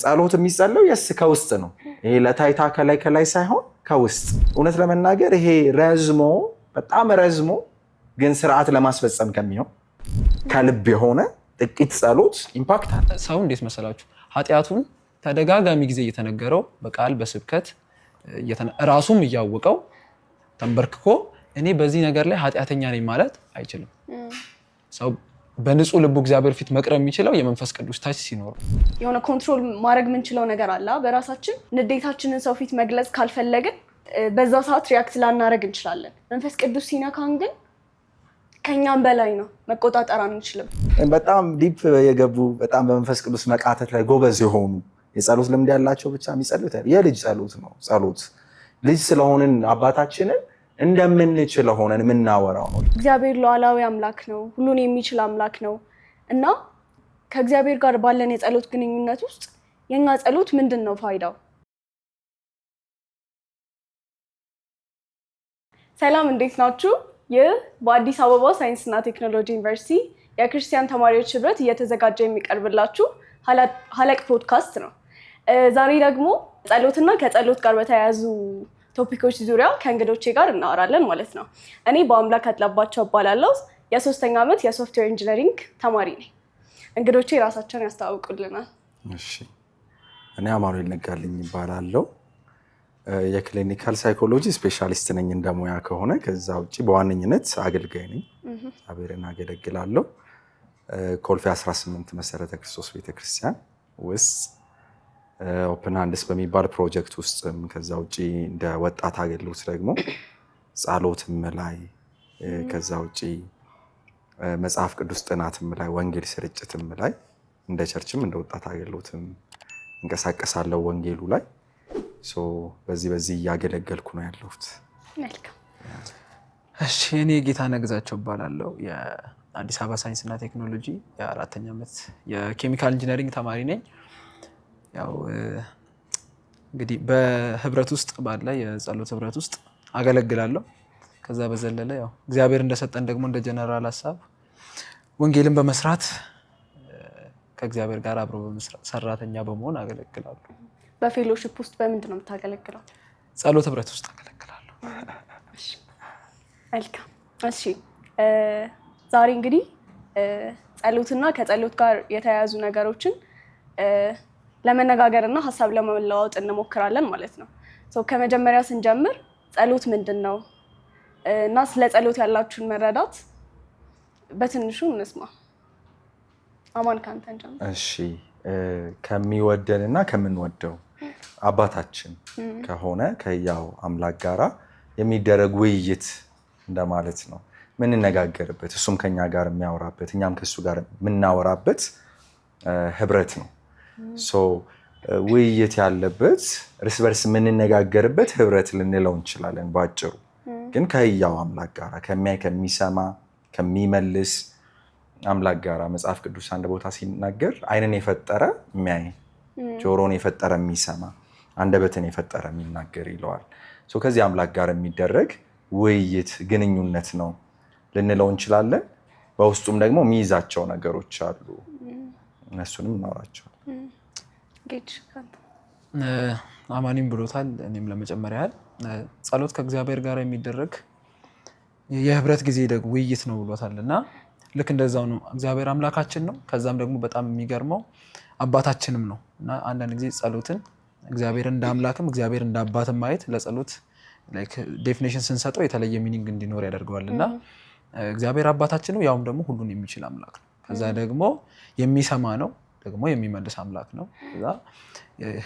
ጸሎት የሚጸለው የስ ከውስጥ ነው። ይሄ ለታይታ ከላይ ሳይሆን ከውስጥ። እውነት ለመናገር ይሄ ረዝሞ በጣም ረዝሞ ግን ስርዓት ለማስፈጸም ከሚሆን ከልብ የሆነ ጥቂት ጸሎት ኢምፓክት አለ። ሰው እንዴት መሰላችሁ ኃጢያቱን ተደጋጋሚ ጊዜ እየተነገረው በቃል በስብከት ራሱም እያወቀው ተንበርክኮ እኔ በዚህ ነገር ላይ ኃጢያተኛ ነኝ ማለት አይችልም። ሰው በንጹህ ልቡ እግዚአብሔር ፊት መቅረብ የሚችለው የመንፈስ ቅዱስ ታች ሲኖር የሆነ ኮንትሮል ማድረግ የምንችለው ነገር አለ። በራሳችን ንዴታችንን ሰው ፊት መግለጽ ካልፈለግን በዛ ሰዓት ሪያክት ላናደርግ እንችላለን። መንፈስ ቅዱስ ሲነካን ግን ከኛም በላይ ነው፣ መቆጣጠር አንችልም። በጣም ዲፕ የገቡ በጣም በመንፈስ ቅዱስ መቃተት ላይ ጎበዝ የሆኑ የጸሎት ልምድ ያላቸው ብቻ የሚጸሉት የልጅ ጸሎት ነው። ጸሎት ልጅ ስለሆንን አባታችንን እንደምንችለው ሆነን የምናወራው ነው። እግዚአብሔር ሉዓላዊ አምላክ ነው፣ ሁሉን የሚችል አምላክ ነው እና ከእግዚአብሔር ጋር ባለን የጸሎት ግንኙነት ውስጥ የኛ ጸሎት ምንድን ነው ፋይዳው? ሰላም፣ እንዴት ናችሁ? ይህ በአዲስ አበባ ሳይንስና ቴክኖሎጂ ዩኒቨርሲቲ የክርስቲያን ተማሪዎች ህብረት እየተዘጋጀ የሚቀርብላችሁ ሀለቅ ፖድካስት ነው። ዛሬ ደግሞ ጸሎትና ከጸሎት ጋር በተያያዙ ቶፒኮች ዙሪያ ከእንግዶቼ ጋር እናወራለን ማለት ነው። እኔ በአምላክ አጥላባቸው እባላለሁ። የ3ኛ ዓመት የሶፍትዌር ኢንጂነሪንግ ተማሪ ነኝ። እንግዶቼ ራሳቸውን ያስተዋውቁልናል። እሺ፣ እኔ አማኑኤል ነጋልኝ እባላለሁ። የክሊኒካል ሳይኮሎጂ ስፔሻሊስት ነኝ እንደሙያ ከሆነ። ከዛ ውጭ በዋነኝነት አገልጋይ ነኝ። እግዚአብሔርን አገለግላለሁ። ኮልፌ 18 መሰረተ ክርስቶስ ቤተክርስቲያን ውስጥ ኦፕን ሃንድስ በሚባል ፕሮጀክት ውስጥም ከዛ ውጭ እንደ ወጣት አገልግሎት ደግሞ ጸሎትም ላይ ከዛ ውጭ መጽሐፍ ቅዱስ ጥናትም ላይ ወንጌል ስርጭትም ላይ እንደ ቸርችም እንደ ወጣት አገልግሎትም እንቀሳቀሳለሁ ወንጌሉ ላይ በዚህ እያገለገልኩ ነው ያለሁት። መልካም። እሺ፣ እኔ ጌታነህ ግዛቸው እባላለሁ። የአዲስ አበባ ሳይንስና ቴክኖሎጂ የ4ኛ ዓመት የኬሚካል ኢንጂነሪንግ ተማሪ ነኝ። ያው እንግዲህ በህብረት ውስጥ ባለ የጸሎት ህብረት ውስጥ አገለግላለሁ። ከዛ በዘለለ ያው እግዚአብሔር እንደሰጠን ደግሞ እንደ ጀነራል ሐሳብ ወንጌልን በመስራት ከእግዚአብሔር ጋር አብሮ በመስራት ሰራተኛ በመሆን አገለግላለሁ። በፌሎሺፕ ውስጥ በምንድን ነው የምታገለግለው? ጸሎት ህብረት ውስጥ አገለግላለሁ። መልካም። እሺ፣ ዛሬ እንግዲህ ጸሎትና ከጸሎት ጋር የተያያዙ ነገሮችን ለመነጋገርና ሀሳብ ለመለዋወጥ እንሞክራለን ማለት ነው። ከመጀመሪያ ስንጀምር ጸሎት ምንድን ነው እና ስለ ጸሎት ያላችሁን መረዳት በትንሹ እንስማ። አማን ካንተን ጀምር። እሺ፣ ከሚወደንና ከምንወደው አባታችን ከሆነ ከሕያው አምላክ ጋራ የሚደረግ ውይይት እንደማለት ነው። ምንነጋገርበት፣ እሱም ከኛ ጋር የሚያወራበት እኛም ከሱ ጋር የምናወራበት ህብረት ነው። ውይይት ያለበት እርስ በርስ የምንነጋገርበት ህብረት ልንለው እንችላለን። ባጭሩ ግን ከሕያው አምላክ ጋር ከሚያይ ከሚሰማ ከሚመልስ አምላክ ጋር መጽሐፍ ቅዱስ አንድ ቦታ ሲናገር ዓይንን የፈጠረ የሚያይ፣ ጆሮን የፈጠረ የሚሰማ፣ አንደበትን የፈጠረ የሚናገር ይለዋል። ከዚህ አምላክ ጋር የሚደረግ ውይይት ግንኙነት ነው ልንለው እንችላለን። በውስጡም ደግሞ የሚይዛቸው ነገሮች አሉ። እነሱንም እናወራቸዋለን። አማኒም ብሎታል። እኔም ለመጨመር ያህል ጸሎት ከእግዚአብሔር ጋር የሚደረግ የህብረት ጊዜ ውይይት ነው ብሎታል እና ልክ እንደዛው ነው። እግዚአብሔር አምላካችን ነው። ከዛም ደግሞ በጣም የሚገርመው አባታችንም ነው እና አንዳንድ ጊዜ ጸሎትን እግዚአብሔር እንደ አምላክም እግዚአብሔር እንደ አባትም ማየት ለጸሎት ዴፊኒሽን ስንሰጠው የተለየ ሚኒንግ እንዲኖር ያደርገዋል እና እግዚአብሔር አባታችን ነው፣ ያውም ደግሞ ሁሉን የሚችል አምላክ ነው። ከዛ ደግሞ የሚሰማ ነው፣ ደግሞ የሚመልስ አምላክ ነው። ከዛ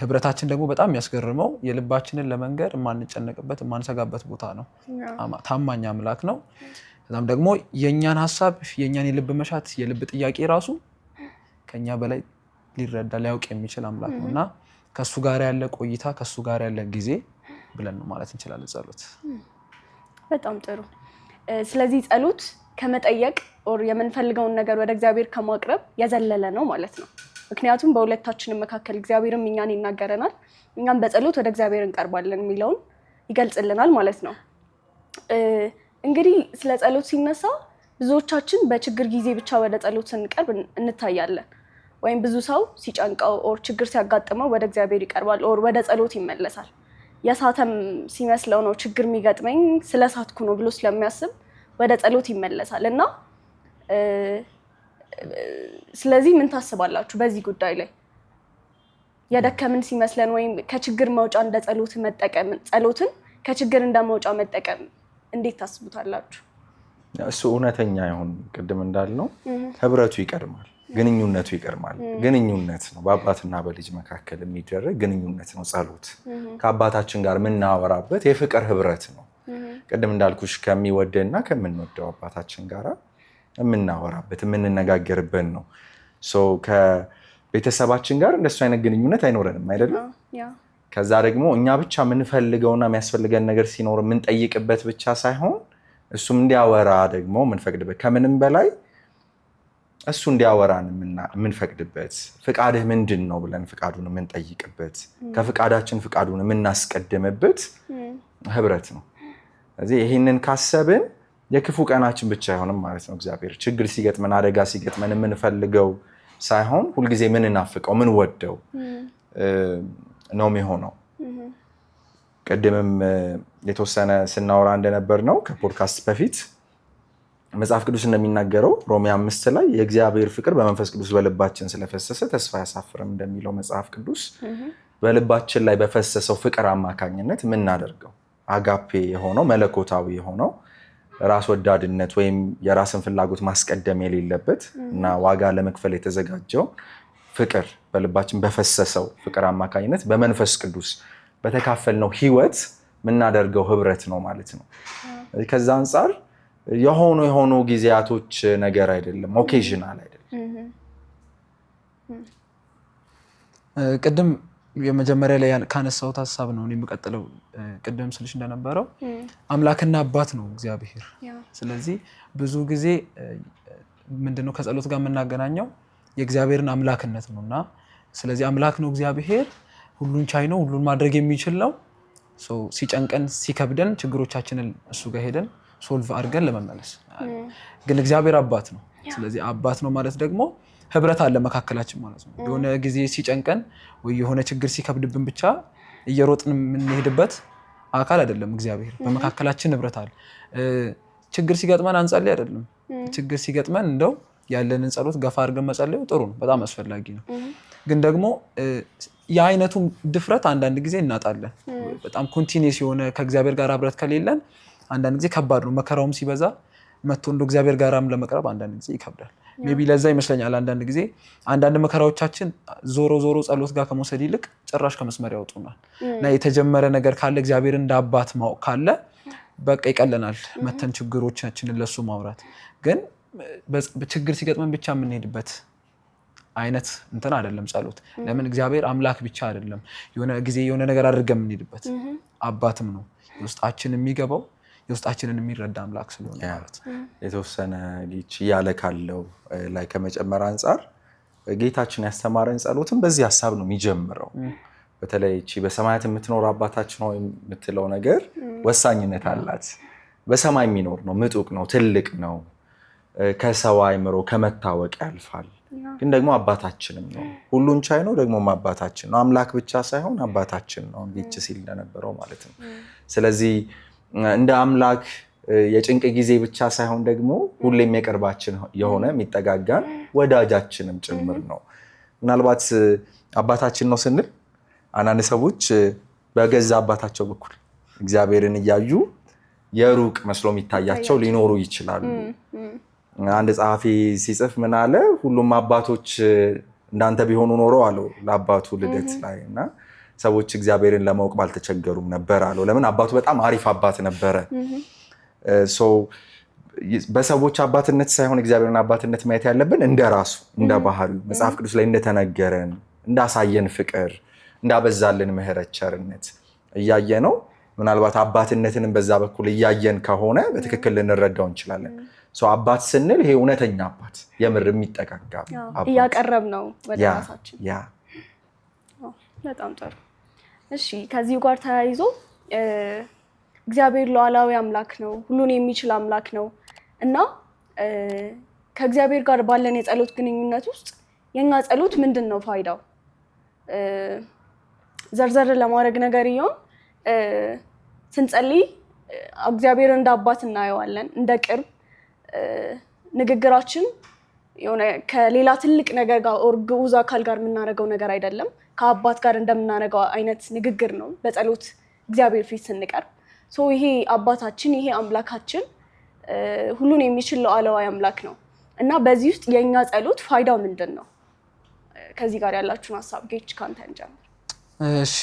ህብረታችን ደግሞ በጣም የሚያስገርመው የልባችንን ለመንገር የማንጨነቅበት የማንሰጋበት ቦታ ነው። ታማኝ አምላክ ነው። ከዛም ደግሞ የእኛን ሀሳብ የእኛን የልብ መሻት የልብ ጥያቄ ራሱ ከኛ በላይ ሊረዳ ሊያውቅ የሚችል አምላክ ነው እና ከሱ ጋር ያለ ቆይታ ከሱ ጋር ያለ ጊዜ ብለን ነው ማለት እንችላለን ጸሎት። በጣም ጥሩ። ስለዚህ ጸሎት ከመጠየቅ የምንፈልገውን ነገር ወደ እግዚአብሔር ከማቅረብ የዘለለ ነው ማለት ነው። ምክንያቱም በሁለታችንም መካከል እግዚአብሔርም እኛን ይናገረናል፣ እኛም በጸሎት ወደ እግዚአብሔር እንቀርባለን የሚለውን ይገልጽልናል ማለት ነው። እንግዲህ ስለ ጸሎት ሲነሳ ብዙዎቻችን በችግር ጊዜ ብቻ ወደ ጸሎት ስንቀርብ እንታያለን። ወይም ብዙ ሰው ሲጨንቀው ኦር ችግር ሲያጋጥመው ወደ እግዚአብሔር ይቀርባል ኦር ወደ ጸሎት ይመለሳል። የሳተም ሲመስለው ነው ችግር የሚገጥመኝ ስለሳትኩ ነው ብሎ ስለሚያስብ ወደ ጸሎት ይመለሳል እና ስለዚህ ምን ታስባላችሁ በዚህ ጉዳይ ላይ? የደከምን ሲመስለን ወይም ከችግር መውጫ እንደ ጸሎትን ከችግር እንደ መውጫ መጠቀም እንዴት ታስቡታላችሁ? እሱ እውነተኛ ይሁን ቅድም እንዳልነው ህብረቱ ይቀድማል፣ ግንኙነቱ ይቀድማል። ግንኙነት ነው በአባትና በልጅ መካከል የሚደረግ ግንኙነት ነው ጸሎት። ከአባታችን ጋር የምናወራበት የፍቅር ህብረት ነው። ቅድም እንዳልኩሽ ከሚወደንና ከምንወደው አባታችን ጋር የምናወራበት የምንነጋገርበት ነው። ከቤተሰባችን ጋር እንደሱ አይነት ግንኙነት አይኖረንም አይደለም። ከዛ ደግሞ እኛ ብቻ የምንፈልገውና የሚያስፈልገን ነገር ሲኖር የምንጠይቅበት ብቻ ሳይሆን እሱም እንዲያወራ ደግሞ የምንፈቅድበት፣ ከምንም በላይ እሱ እንዲያወራን የምንፈቅድበት፣ ፍቃድህ ምንድን ነው ብለን ፍቃዱን የምንጠይቅበት፣ ከፍቃዳችን ፍቃዱን የምናስቀድምበት ህብረት ነው። ስለዚህ ይህንን ካሰብን የክፉ ቀናችን ብቻ አይሆንም ማለት ነው። እግዚአብሔር ችግር ሲገጥመን አደጋ ሲገጥመን የምንፈልገው ሳይሆን ሁልጊዜ ምንናፍቀው ምንወደው ነው የሚሆነው። ቅድምም የተወሰነ ስናወራ እንደነበር ነው ከፖድካስት በፊት መጽሐፍ ቅዱስ እንደሚናገረው ሮሜ 5 ላይ የእግዚአብሔር ፍቅር በመንፈስ ቅዱስ በልባችን ስለፈሰሰ ተስፋ አያሳፍርም እንደሚለው መጽሐፍ ቅዱስ በልባችን ላይ በፈሰሰው ፍቅር አማካኝነት የምናደርገው አጋፔ የሆነው መለኮታዊ የሆነው ራስ ወዳድነት ወይም የራስን ፍላጎት ማስቀደም የሌለበት እና ዋጋ ለመክፈል የተዘጋጀው ፍቅር በልባችን በፈሰሰው ፍቅር አማካኝነት በመንፈስ ቅዱስ በተካፈልነው ህይወት የምናደርገው ህብረት ነው ማለት ነው። ከዛ አንፃር የሆኑ ጊዜያቶች ነገር አይደለም፣ ኦኬዥናል አይደለም። ቅድም የመጀመሪያ ላይ ካነሳሁት ሀሳብ ነው የሚቀጥለው። ቅድም ስልሽ እንደነበረው አምላክና አባት ነው እግዚአብሔር። ስለዚህ ብዙ ጊዜ ምንድነው ከጸሎት ጋር የምናገናኘው የእግዚአብሔርን አምላክነት ነውና፣ ስለዚህ አምላክ ነው እግዚአብሔር፣ ሁሉን ቻይ ነው፣ ሁሉን ማድረግ የሚችል ነው። ሲጨንቀን ሲከብደን ችግሮቻችንን እሱ ጋር ሄደን ሶልቭ አድርገን ለመመለስ ግን እግዚአብሔር አባት ነው። ስለዚህ አባት ነው ማለት ደግሞ ህብረት አለ መካከላችን ማለት ነው። የሆነ ጊዜ ሲጨንቀን ወይ የሆነ ችግር ሲከብድብን ብቻ እየሮጥን የምንሄድበት አካል አይደለም እግዚአብሔር። በመካከላችን ህብረት አለ። ችግር ሲገጥመን አንጸልይ አይደለም። ችግር ሲገጥመን እንደው ያለንን ጸሎት ገፋ አድርገን መጸለዩ ጥሩ ነው፣ በጣም አስፈላጊ ነው። ግን ደግሞ የአይነቱ ድፍረት አንዳንድ ጊዜ እናጣለን። በጣም ኮንቲኒየስ የሆነ ከእግዚአብሔር ጋር ህብረት ከሌለን አንዳንድ ጊዜ ከባድ ነው። መከራውም ሲበዛ መጥቶ እንደ እግዚአብሔር ጋራም ለመቅረብ አንዳንድ ጊዜ ይከብዳል። ሜቢ ለዛ ይመስለኛል አንዳንድ ጊዜ አንዳንድ መከራዎቻችን ዞሮ ጸሎት ጋር ከመውሰድ ይልቅ ጭራሽ ከመስመር ያወጡናል። እና የተጀመረ ነገር ካለ እግዚአብሔር እንደ አባት ማወቅ ካለ በቃ ይቀለናል መተን ችግሮቻችንን ለሱ ማውራት። ግን በችግር ሲገጥመን ብቻ የምንሄድበት አይነት እንትን አይደለም ጸሎት። ለምን እግዚአብሔር አምላክ ብቻ አይደለም የሆነ ጊዜ የሆነ ነገር አድርገን የምንሄድበት አባትም ነው። የውስጣችን የሚገባው የውስጣችንን የሚረዳ አምላክ ስለሆነ ማለት ነው። የተወሰነ ልጅ እያለ ካለው ላይ ከመጨመር አንጻር ጌታችን ያስተማረን ጸሎትን በዚህ ሀሳብ ነው የሚጀምረው። በተለይ እቺ በሰማያት የምትኖር አባታችን ሆይ የምትለው ነገር ወሳኝነት አላት። በሰማይ የሚኖር ነው፣ ምጡቅ ነው፣ ትልቅ ነው፣ ከሰው አእምሮ ከመታወቅ ያልፋል። ግን ደግሞ አባታችንም ነው፣ ሁሉን ቻይ ነው፣ ደግሞ አባታችን ነው። አምላክ ብቻ ሳይሆን አባታችን ነው እንዲች ሲል እንደነበረው ማለት ነው። ስለዚህ እንደ አምላክ የጭንቅ ጊዜ ብቻ ሳይሆን ደግሞ ሁሌም የቅርባችን የሆነ የሚጠጋጋን ወዳጃችንም ጭምር ነው። ምናልባት አባታችን ነው ስንል አንዳንድ ሰዎች በገዛ አባታቸው በኩል እግዚአብሔርን እያዩ የሩቅ መስሎ የሚታያቸው ሊኖሩ ይችላሉ። አንድ ጸሐፊ ሲጽፍ ምን አለ? ሁሉም አባቶች እንዳንተ ቢሆኑ ኖሮ አለው ለአባቱ ልደት ላይ እና ሰዎች እግዚአብሔርን ለማወቅ ባልተቸገሩም ነበር አለው። ለምን? አባቱ በጣም አሪፍ አባት ነበረ። በሰዎች አባትነት ሳይሆን እግዚአብሔርን አባትነት ማየት ያለብን እንደ ራሱ እንደ ባህሪው መጽሐፍ ቅዱስ ላይ እንደተነገረን እንዳሳየን ፍቅር እንዳበዛልን ምሕረት ቸርነት እያየ ነው። ምናልባት አባትነትንም በዛ በኩል እያየን ከሆነ በትክክል ልንረዳው እንችላለን። አባት ስንል ይሄ እውነተኛ አባት የምር የሚጠጋጋ እያቀረብ ነው ወደ ራሳችን። በጣም ጥሩ። እሺ፣ ከዚህ ጋር ተያይዞ እግዚአብሔር ሉዓላዊ አምላክ ነው፣ ሁሉን የሚችል አምላክ ነው እና ከእግዚአብሔር ጋር ባለን የጸሎት ግንኙነት ውስጥ የኛ ጸሎት ምንድነው ፋይዳው? ዘርዘር ለማድረግ ነገር ይሁን ስንጸልይ እግዚአብሔር እንደ አባት እናየዋለን፣ እንደ ቅርብ ንግግራችን የሆነ ከሌላ ትልቅ ነገር ጋር ኦር ግዑዝ አካል ጋር የምናደርገው ነገር አይደለም። ከአባት ጋር እንደምናደርገው አይነት ንግግር ነው በጸሎት እግዚአብሔር ፊት ስንቀርብ። ይሄ አባታችን ይሄ አምላካችን ሁሉን የሚችል ሉዓላዊ አምላክ ነው እና በዚህ ውስጥ የኛ ጸሎት ፋይዳው ምንድን ነው? ከዚህ ጋር ያላችሁን ሀሳብ ጌች ካንተ እንጀምር። እሺ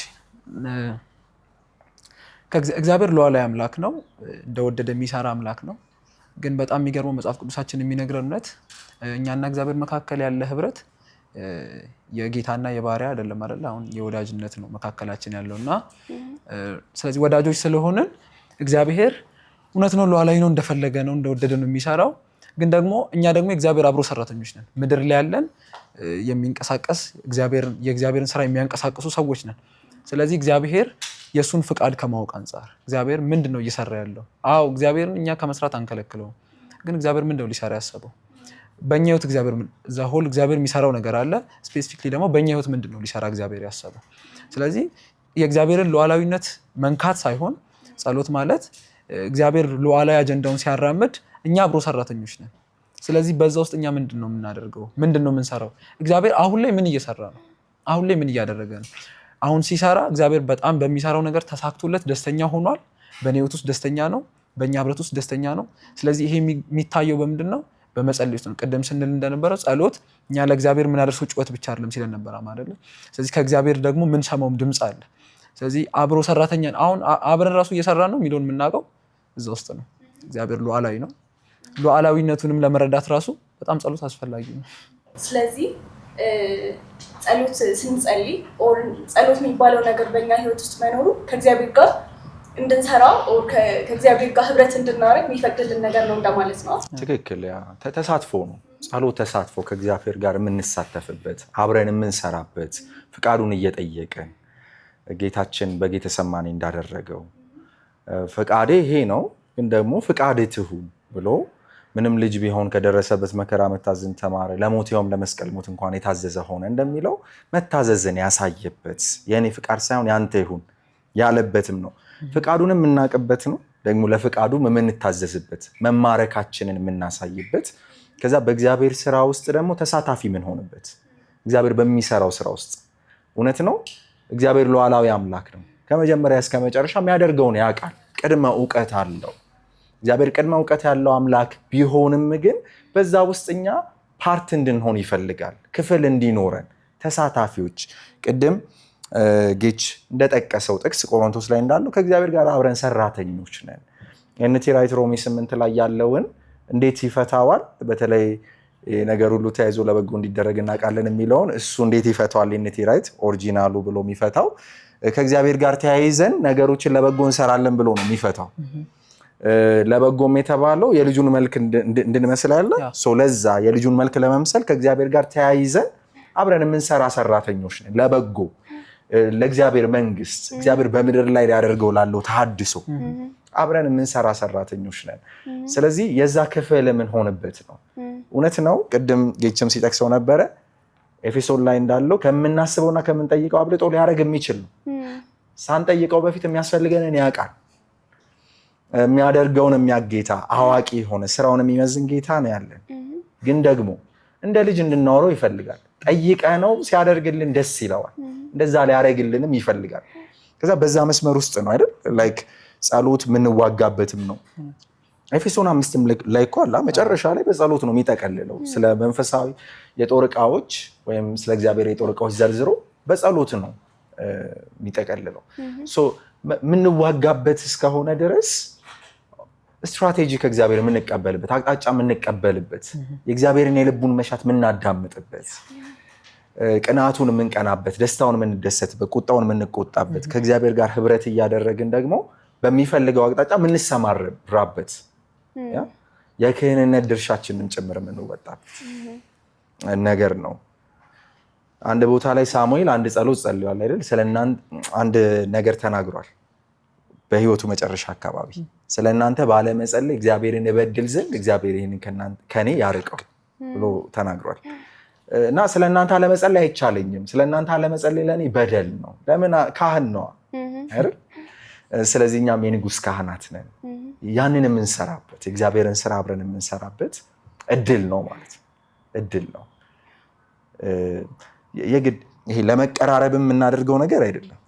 እግዚአብሔር ሉዓላዊ አምላክ ነው፣ እንደወደደ የሚሰራ አምላክ ነው። ግን በጣም የሚገርመው መጽሐፍ ቅዱሳችን የሚነግረን እውነት እኛና እግዚአብሔር መካከል ያለ ህብረት የጌታና የባሪያ አይደለም አይደል? አሁን የወዳጅነት ነው መካከላችን ያለውና ስለዚህ ወዳጆች ስለሆንን እግዚአብሔር እውነት ነው ሉዓላዊ ነው፣ እንደፈለገ ነው፣ እንደወደደ ነው የሚሰራው። ግን ደግሞ እኛ ደግሞ የእግዚአብሔር አብሮ ሰራተኞች ነን። ምድር ላይ ያለን የሚንቀሳቀስ የእግዚአብሔርን ስራ የሚያንቀሳቅሱ ሰዎች ነን። ስለዚህ እግዚአብሔር የእሱን ፍቃድ ከማወቅ አንጻር እግዚአብሔር ምንድን ነው እየሰራ ያለው? አዎ እግዚአብሔርን እኛ ከመስራት አንከለክለውም። ግን እግዚአብሔር ምንድን ነው ሊሰራ ያሰበው? በእኛ ህይወት እግዚአብሔር የሚሰራው ነገር አለ። ስፔሲፊክሊ ደግሞ በእኛ ህይወት ምንድን ነው ሊሰራ እግዚአብሔር ያሰበው? ስለዚህ የእግዚአብሔርን ሉዓላዊነት መንካት ሳይሆን ጸሎት ማለት እግዚአብሔር ሉዓላዊ አጀንዳውን ሲያራምድ እኛ አብሮ ሰራተኞች ነን። ስለዚህ በዛ ውስጥ እኛ ምንድን ነው የምናደርገው? ምንድን ነው የምንሰራው? እግዚአብሔር አሁን ላይ ምን እየሰራ ነው? አሁን ላይ ምን እያደረገ ነው? አሁን ሲሰራ እግዚአብሔር በጣም በሚሰራው ነገር ተሳክቶለት ደስተኛ ሆኗል። በእኔ ህይወት ውስጥ ደስተኛ ነው። በእኛ ህብረት ውስጥ ደስተኛ ነው። ስለዚህ ይሄ የሚታየው በምንድን ነው? በመጸለይ ውስጥ ነው። ቅድም ስንል እንደነበረው ጸሎት እኛ ለእግዚአብሔር የምናደርሰው ጩኸት ብቻ አይደለም ሲለን ነበር አይደል? ስለዚህ ከእግዚአብሔር ደግሞ ምን ሰማውም ድምፅ አለ። ስለዚህ አብሮ ሰራተኛ አሁን አብረን ራሱ እየሰራን ነው የሚለውን የምናውቀው እዛ ውስጥ ነው። እግዚአብሔር ሉዓላዊ ነው። ሉዓላዊነቱንም ለመረዳት ራሱ በጣም ጸሎት አስፈላጊ ነው። ስለዚህ ጸሎት ስንጸልይ ኦር ጸሎት የሚባለው ነገር በእኛ ህይወት ውስጥ መኖሩ ከእግዚአብሔር ጋር እንድንሰራ ኦር ከእግዚአብሔር ጋር ህብረት እንድናደርግ የሚፈቅድልን ነገር ነው እንደማለት ነው። ትክክል። ተሳትፎ ነው ጸሎት። ተሳትፎ ከእግዚአብሔር ጋር የምንሳተፍበት አብረን የምንሰራበት ፍቃዱን እየጠየቅን ጌታችን በጌተሰማኒ እንዳደረገው ፍቃዴ ይሄ ነው ግን ደግሞ ፍቃድህ ትሁን ብሎ ምንም ልጅ ቢሆን ከደረሰበት መከራ መታዘዝን ተማረ፣ ለሞቴውም ለመስቀል ሞት እንኳን የታዘዘ ሆነ እንደሚለው መታዘዝን ያሳየበት የኔ ፍቃድ ሳይሆን ያንተ ይሁን ያለበትም ነው። ፍቃዱንም የምናውቅበት ነው ደግሞ ለፍቃዱ የምንታዘዝበት መማረካችንን የምናሳይበት፣ ከዛ በእግዚአብሔር ስራ ውስጥ ደግሞ ተሳታፊ ምን ሆንበት እግዚአብሔር በሚሰራው ስራ ውስጥ እውነት ነው። እግዚአብሔር ሉዓላዊ አምላክ ነው። ከመጀመሪያ እስከ መጨረሻ የሚያደርገውን ያውቃል። ቅድመ እውቀት አለው። እግዚአብሔር ቅድመ እውቀት ያለው አምላክ ቢሆንም ግን በዛ ውስጥ እኛ ፓርት እንድንሆን ይፈልጋል። ክፍል እንዲኖረን ተሳታፊዎች። ቅድም ጌች እንደጠቀሰው ጥቅስ ቆሮንቶስ ላይ እንዳለው ከእግዚአብሔር ጋር አብረን ሰራተኞች ነን። ኤንቲ ራይት ሮሜ 8 ላይ ያለውን እንዴት ይፈታዋል? በተለይ ነገር ሁሉ ተያይዞ ለበጎ እንዲደረግ እናውቃለን የሚለውን እሱ እንዴት ይፈታዋል? ኤንቲ ራይት ኦሪጂናሉ ብሎ የሚፈታው ከእግዚአብሔር ጋር ተያይዘን ነገሮችን ለበጎ እንሰራለን ብሎ ነው የሚፈታው። ለበጎም የተባለው የልጁን መልክ እንድንመስል ያለ ለዛ የልጁን መልክ ለመምሰል ከእግዚአብሔር ጋር ተያይዘን አብረን የምንሰራ ሰራተኞች ነን። ለበጎ ለእግዚአብሔር መንግስት እግዚአብሔር በምድር ላይ ሊያደርገው ላለው ተሐድሶ አብረን የምንሰራ ሰራተኞች ነን። ስለዚህ የዛ ክፍል ምን ሆነበት ነው። እውነት ነው። ቅድም ጌችም ሲጠቅሰው ነበረ ኤፌሶን ላይ እንዳለው ከምናስበውና ከምንጠይቀው አብልጦ ሊያደርግ የሚችል ነው። ሳንጠይቀው በፊት የሚያስፈልገንን ያውቃል። የሚያደርገውን የሚያጌታ አዋቂ የሆነ ስራውን የሚመዝን ጌታ ነው ያለን። ግን ደግሞ እንደ ልጅ እንድናወረው ይፈልጋል። ጠይቀ ነው ሲያደርግልን ደስ ይለዋል። እንደዛ ሊያደርግልንም ይፈልጋል። ከዛ በዛ መስመር ውስጥ ነው አይደል ላይክ ጸሎት የምንዋጋበትም ነው። ኤፌሶን 5 ላይ እኮ አላ መጨረሻ ላይ በጸሎት ነው የሚጠቀልለው። ስለ መንፈሳዊ የጦር ዕቃዎች ወይም ስለ እግዚአብሔር የጦር ዕቃዎች ዘርዝሮ በጸሎት ነው የሚጠቀልለው። የምንዋጋበት እስከሆነ ድረስ ስትራቴጂ ከእግዚአብሔር የምንቀበልበት አቅጣጫ የምንቀበልበት የእግዚአብሔርን የልቡን መሻት የምናዳምጥበት ቅናቱን የምንቀናበት ደስታውን የምንደሰትበት ቁጣውን የምንቆጣበት ከእግዚአብሔር ጋር ህብረት እያደረግን ደግሞ በሚፈልገው አቅጣጫ የምንሰማራበት የክህንነት ድርሻችንን ጭምር የምንወጣበት ነገር ነው። አንድ ቦታ ላይ ሳሙኤል አንድ ጸሎት ጸልዮአል አይደል? ስለናንተ አንድ ነገር ተናግሯል። በህይወቱ መጨረሻ አካባቢ ስለናንተ ባለመጸለይ እግዚአብሔርን እበድል ዘንድ እግዚአብሔር ይሄንን ከኔ ያርቀው ብሎ ተናግሯል። እና ስለእናንተ አለመጸለይ አይቻለኝም፣ ስለእናንተ አለመጸለይ ለእኔ በደል ነው። ለምን ካህን ነው አይደል? ስለዚህ እኛም የንጉሥ ካህናት ነን። ያንን የምንሰራበት እግዚአብሔርን ስራ አብረን የምንሰራበት እድል ነው ማለት ነው። እድል ነው። የግድ ይሄ ለመቀራረብ የምናደርገው ነገር አይደለም።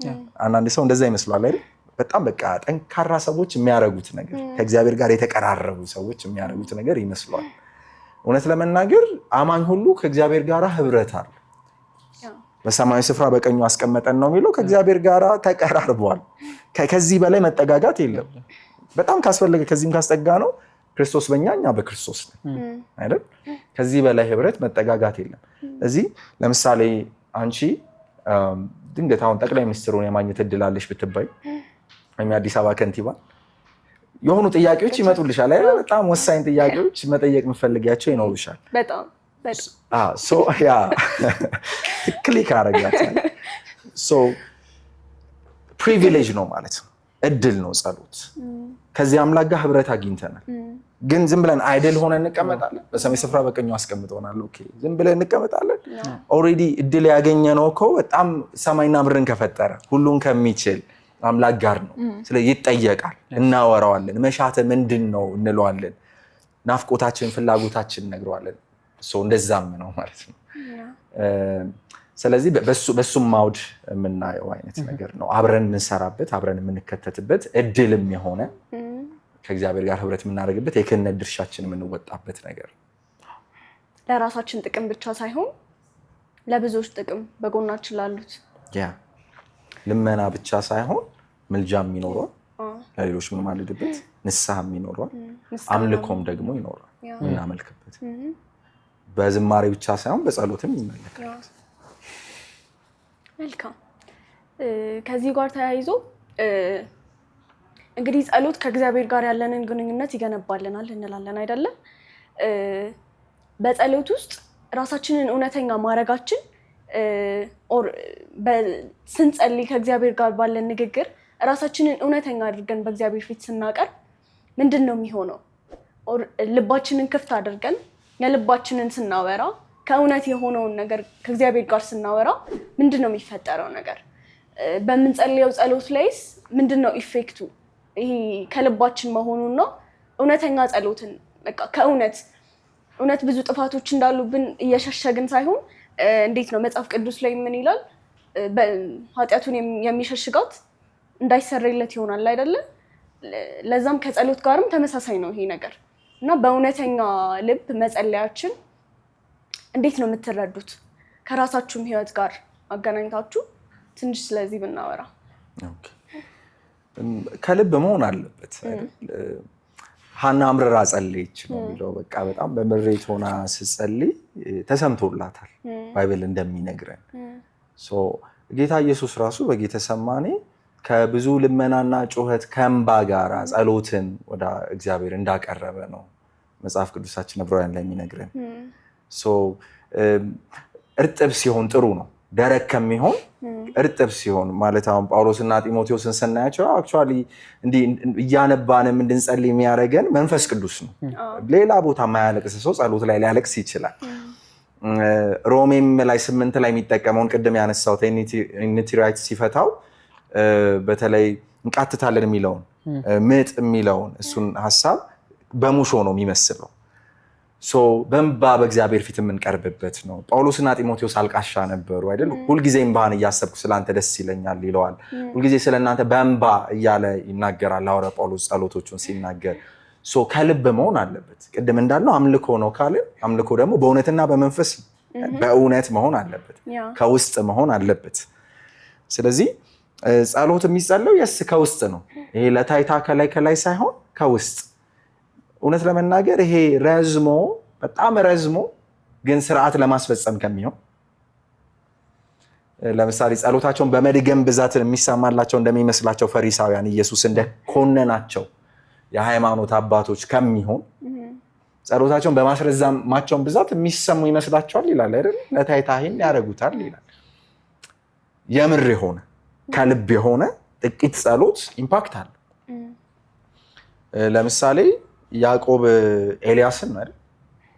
አንዳንድ ሰው እንደዛ ይመስላል አይደል? በጣም በቃ ጠንካራ ሰዎች የሚያረጉት ነገር፣ ከእግዚአብሔር ጋር የተቀራረቡ ሰዎች የሚያረጉት ነገር ይመስላል። እውነት ለመናገር አማኝ ሁሉ ከእግዚአብሔር ጋር ህብረት አለ። በሰማያዊ ስፍራ በቀኙ አስቀመጠን ነው የሚለው። ከእግዚአብሔር ጋር ተቀራርቧል። ከዚህ በላይ መጠጋጋት የለም። በጣም ካስፈለገ ከዚህም ካስጠጋ ነው ክርስቶስ በእኛ እኛ በክርስቶስ ነን አይደል? ከዚህ በላይ ህብረት መጠጋጋት የለም። እዚህ ለምሳሌ አንቺ ድንገት አሁን ጠቅላይ ሚኒስትሩን የማግኘት እድል አለሽ ብትባይ ወይም የአዲስ አበባ ከንቲባ የሆኑ ጥያቄዎች ይመጡልሻል አይደል? በጣም ወሳኝ ጥያቄዎች መጠየቅ የምፈልጊያቸው ይኖሩሻል። በጣም ያ ክሊክ አረጋታል። ፕሪቪሌጅ ነው ማለት ነው። እድል ነው ጸሎት። ከዚህ አምላክ ጋር ህብረት አግኝተናል። ግን ዝም ብለን አይደል ሆነ እንቀመጣለን? በሰማይ ስፍራ በቀኙ አስቀምጦናል። ኦኬ ዝም ብለን እንቀመጣለን? ኦልሬዲ እድል ያገኘነው እኮ በጣም ሰማይና ምድርን ከፈጠረ ሁሉን ከሚችል አምላክ ጋር ነው። ስለዚህ ይጠየቃል፣ እናወራዋለን። መሻተ ምንድን ነው እንለዋለን። ናፍቆታችን፣ ፍላጎታችን እነግረዋለን። እንደዛም ነው ማለት ነው። ስለዚህ በሱም ማውድ የምናየው አይነት ነገር ነው። አብረን የምንሰራበት፣ አብረን የምንከተትበት፣ እድልም የሆነ ከእግዚአብሔር ጋር ህብረት የምናደርግበት፣ የክህነት ድርሻችን የምንወጣበት ነገር ለራሳችን ጥቅም ብቻ ሳይሆን ለብዙዎች ጥቅም በጎናችን ላሉት ልመና ብቻ ሳይሆን ምልጃም ይኖረዋል፣ ለሌሎች የምንማልድበት ንስሐም ይኖረዋል፣ አምልኮም ደግሞ ይኖረዋል የምናመልክበት። በዝማሬ ብቻ ሳይሆን በጸሎትም ይመለካል። መልካም። ከዚህ ጋር ተያይዞ እንግዲህ ጸሎት ከእግዚአብሔር ጋር ያለንን ግንኙነት ይገነባልናል እንላለን አይደለም? በጸሎት ውስጥ ራሳችንን እውነተኛ ማድረጋችን ስንጸልይ ከእግዚአብሔር ጋር ባለን ንግግር ራሳችንን እውነተኛ አድርገን በእግዚአብሔር ፊት ስናቀርብ ምንድን ነው የሚሆነው? ልባችንን ክፍት አድርገን የልባችንን ስናወራ ከእውነት የሆነውን ነገር ከእግዚአብሔር ጋር ስናወራ ምንድን ነው የሚፈጠረው ነገር? በምንጸልየው ጸሎት ላይስ ምንድን ነው ኢፌክቱ? ይሄ ከልባችን መሆኑና እውነተኛ ጸሎትን በቃ እውነት ብዙ ጥፋቶች እንዳሉብን እየሸሸግን ሳይሆን እንዴት ነው መጽሐፍ ቅዱስ ላይ ምን ይላል? ኃጢአቱን የሚሸሽጋት እንዳይሰረይለት ይሆናል አይደለ? ለዛም ከጸሎት ጋርም ተመሳሳይ ነው ይሄ ነገር እና በእውነተኛ ልብ መጸለያችን እንዴት ነው የምትረዱት? ከራሳችሁም ህይወት ጋር አገናኝታችሁ ትንሽ ስለዚህ ብናወራ። ከልብ መሆን አለበት አይደል? ሐና አምርራ ጸለየች ነው የሚለው። በቃ በጣም በምሬት ሆና ስትጸልይ ተሰምቶላታል ባይብል እንደሚነግረን። ጌታ ኢየሱስ ራሱ በጌተሰማኔ ከብዙ ልመናና ጩኸት ከእንባ ጋር ጸሎትን ወደ እግዚአብሔር እንዳቀረበ ነው መጽሐፍ ቅዱሳችን ዕብራውያን ላይ የሚነግረን። እርጥብ ሲሆን ጥሩ ነው፣ ደረቅ ከሚሆን እርጥብ ሲሆን ማለት አሁን ጳውሎስና ጢሞቴዎስን ስናያቸው አክቹዋሊ እንዲህ እያነባንም እንድንጸልይ የሚያደርገን መንፈስ ቅዱስ ነው። ሌላ ቦታ የማያለቅስ ሰው ጸሎት ላይ ሊያለቅስ ይችላል። ሮሜም ላይ 8 ላይ የሚጠቀመውን ቅድም ያነሳው ኢኒቲ ራይት ሲፈታው በተለይ እንቃትታለን የሚለውን ምጥ የሚለውን እሱን ሀሳብ በሙሾ ነው የሚመስለው። በእንባ በእግዚአብሔር ፊት የምንቀርብበት ነው። ጳውሎስና ጢሞቴዎስ አልቃሻ ነበሩ አይደል? ሁልጊዜ እንባህን እያሰብኩ ስለአንተ ደስ ይለኛል ይለዋል። ሁልጊዜ ስለእናንተ በእንባ እያለ ይናገራል ሐዋርያ ጳውሎስ ጸሎቶቹን ሲናገር። ከልብ መሆን አለበት። ቅድም እንዳልነው አምልኮ ነው ካልን አምልኮ ደግሞ በእውነትና በመንፈስ በእውነት መሆን አለበት፣ ከውስጥ መሆን አለበት። ስለዚህ ጸሎት የሚጸለው ከውስጥ ነው። ይሄ ለታይታ ከላይ ሳይሆን ከውስጥ። እውነት ለመናገር ይሄ በጣም ረዝሞ ግን ስርዓት ለማስፈጸም ከሚሆን ለምሳሌ ጸሎታቸውን በመድገም ብዛት የሚሰማላቸው እንደሚመስላቸው ፈሪሳውያን ኢየሱስ እንደኮነናቸው የሃይማኖት አባቶች ከሚሆን ጸሎታቸውን በማስረዘማቸውን ብዛት የሚሰሙ ይመስላቸዋል ይላል አይደል? ለታይታ ይሄን ያደርጉታል ይላል። የምር የሆነ ከልብ የሆነ ጥቂት ጸሎት ኢምፓክት አለ። ለምሳሌ ያዕቆብ ኤልያስን አይደል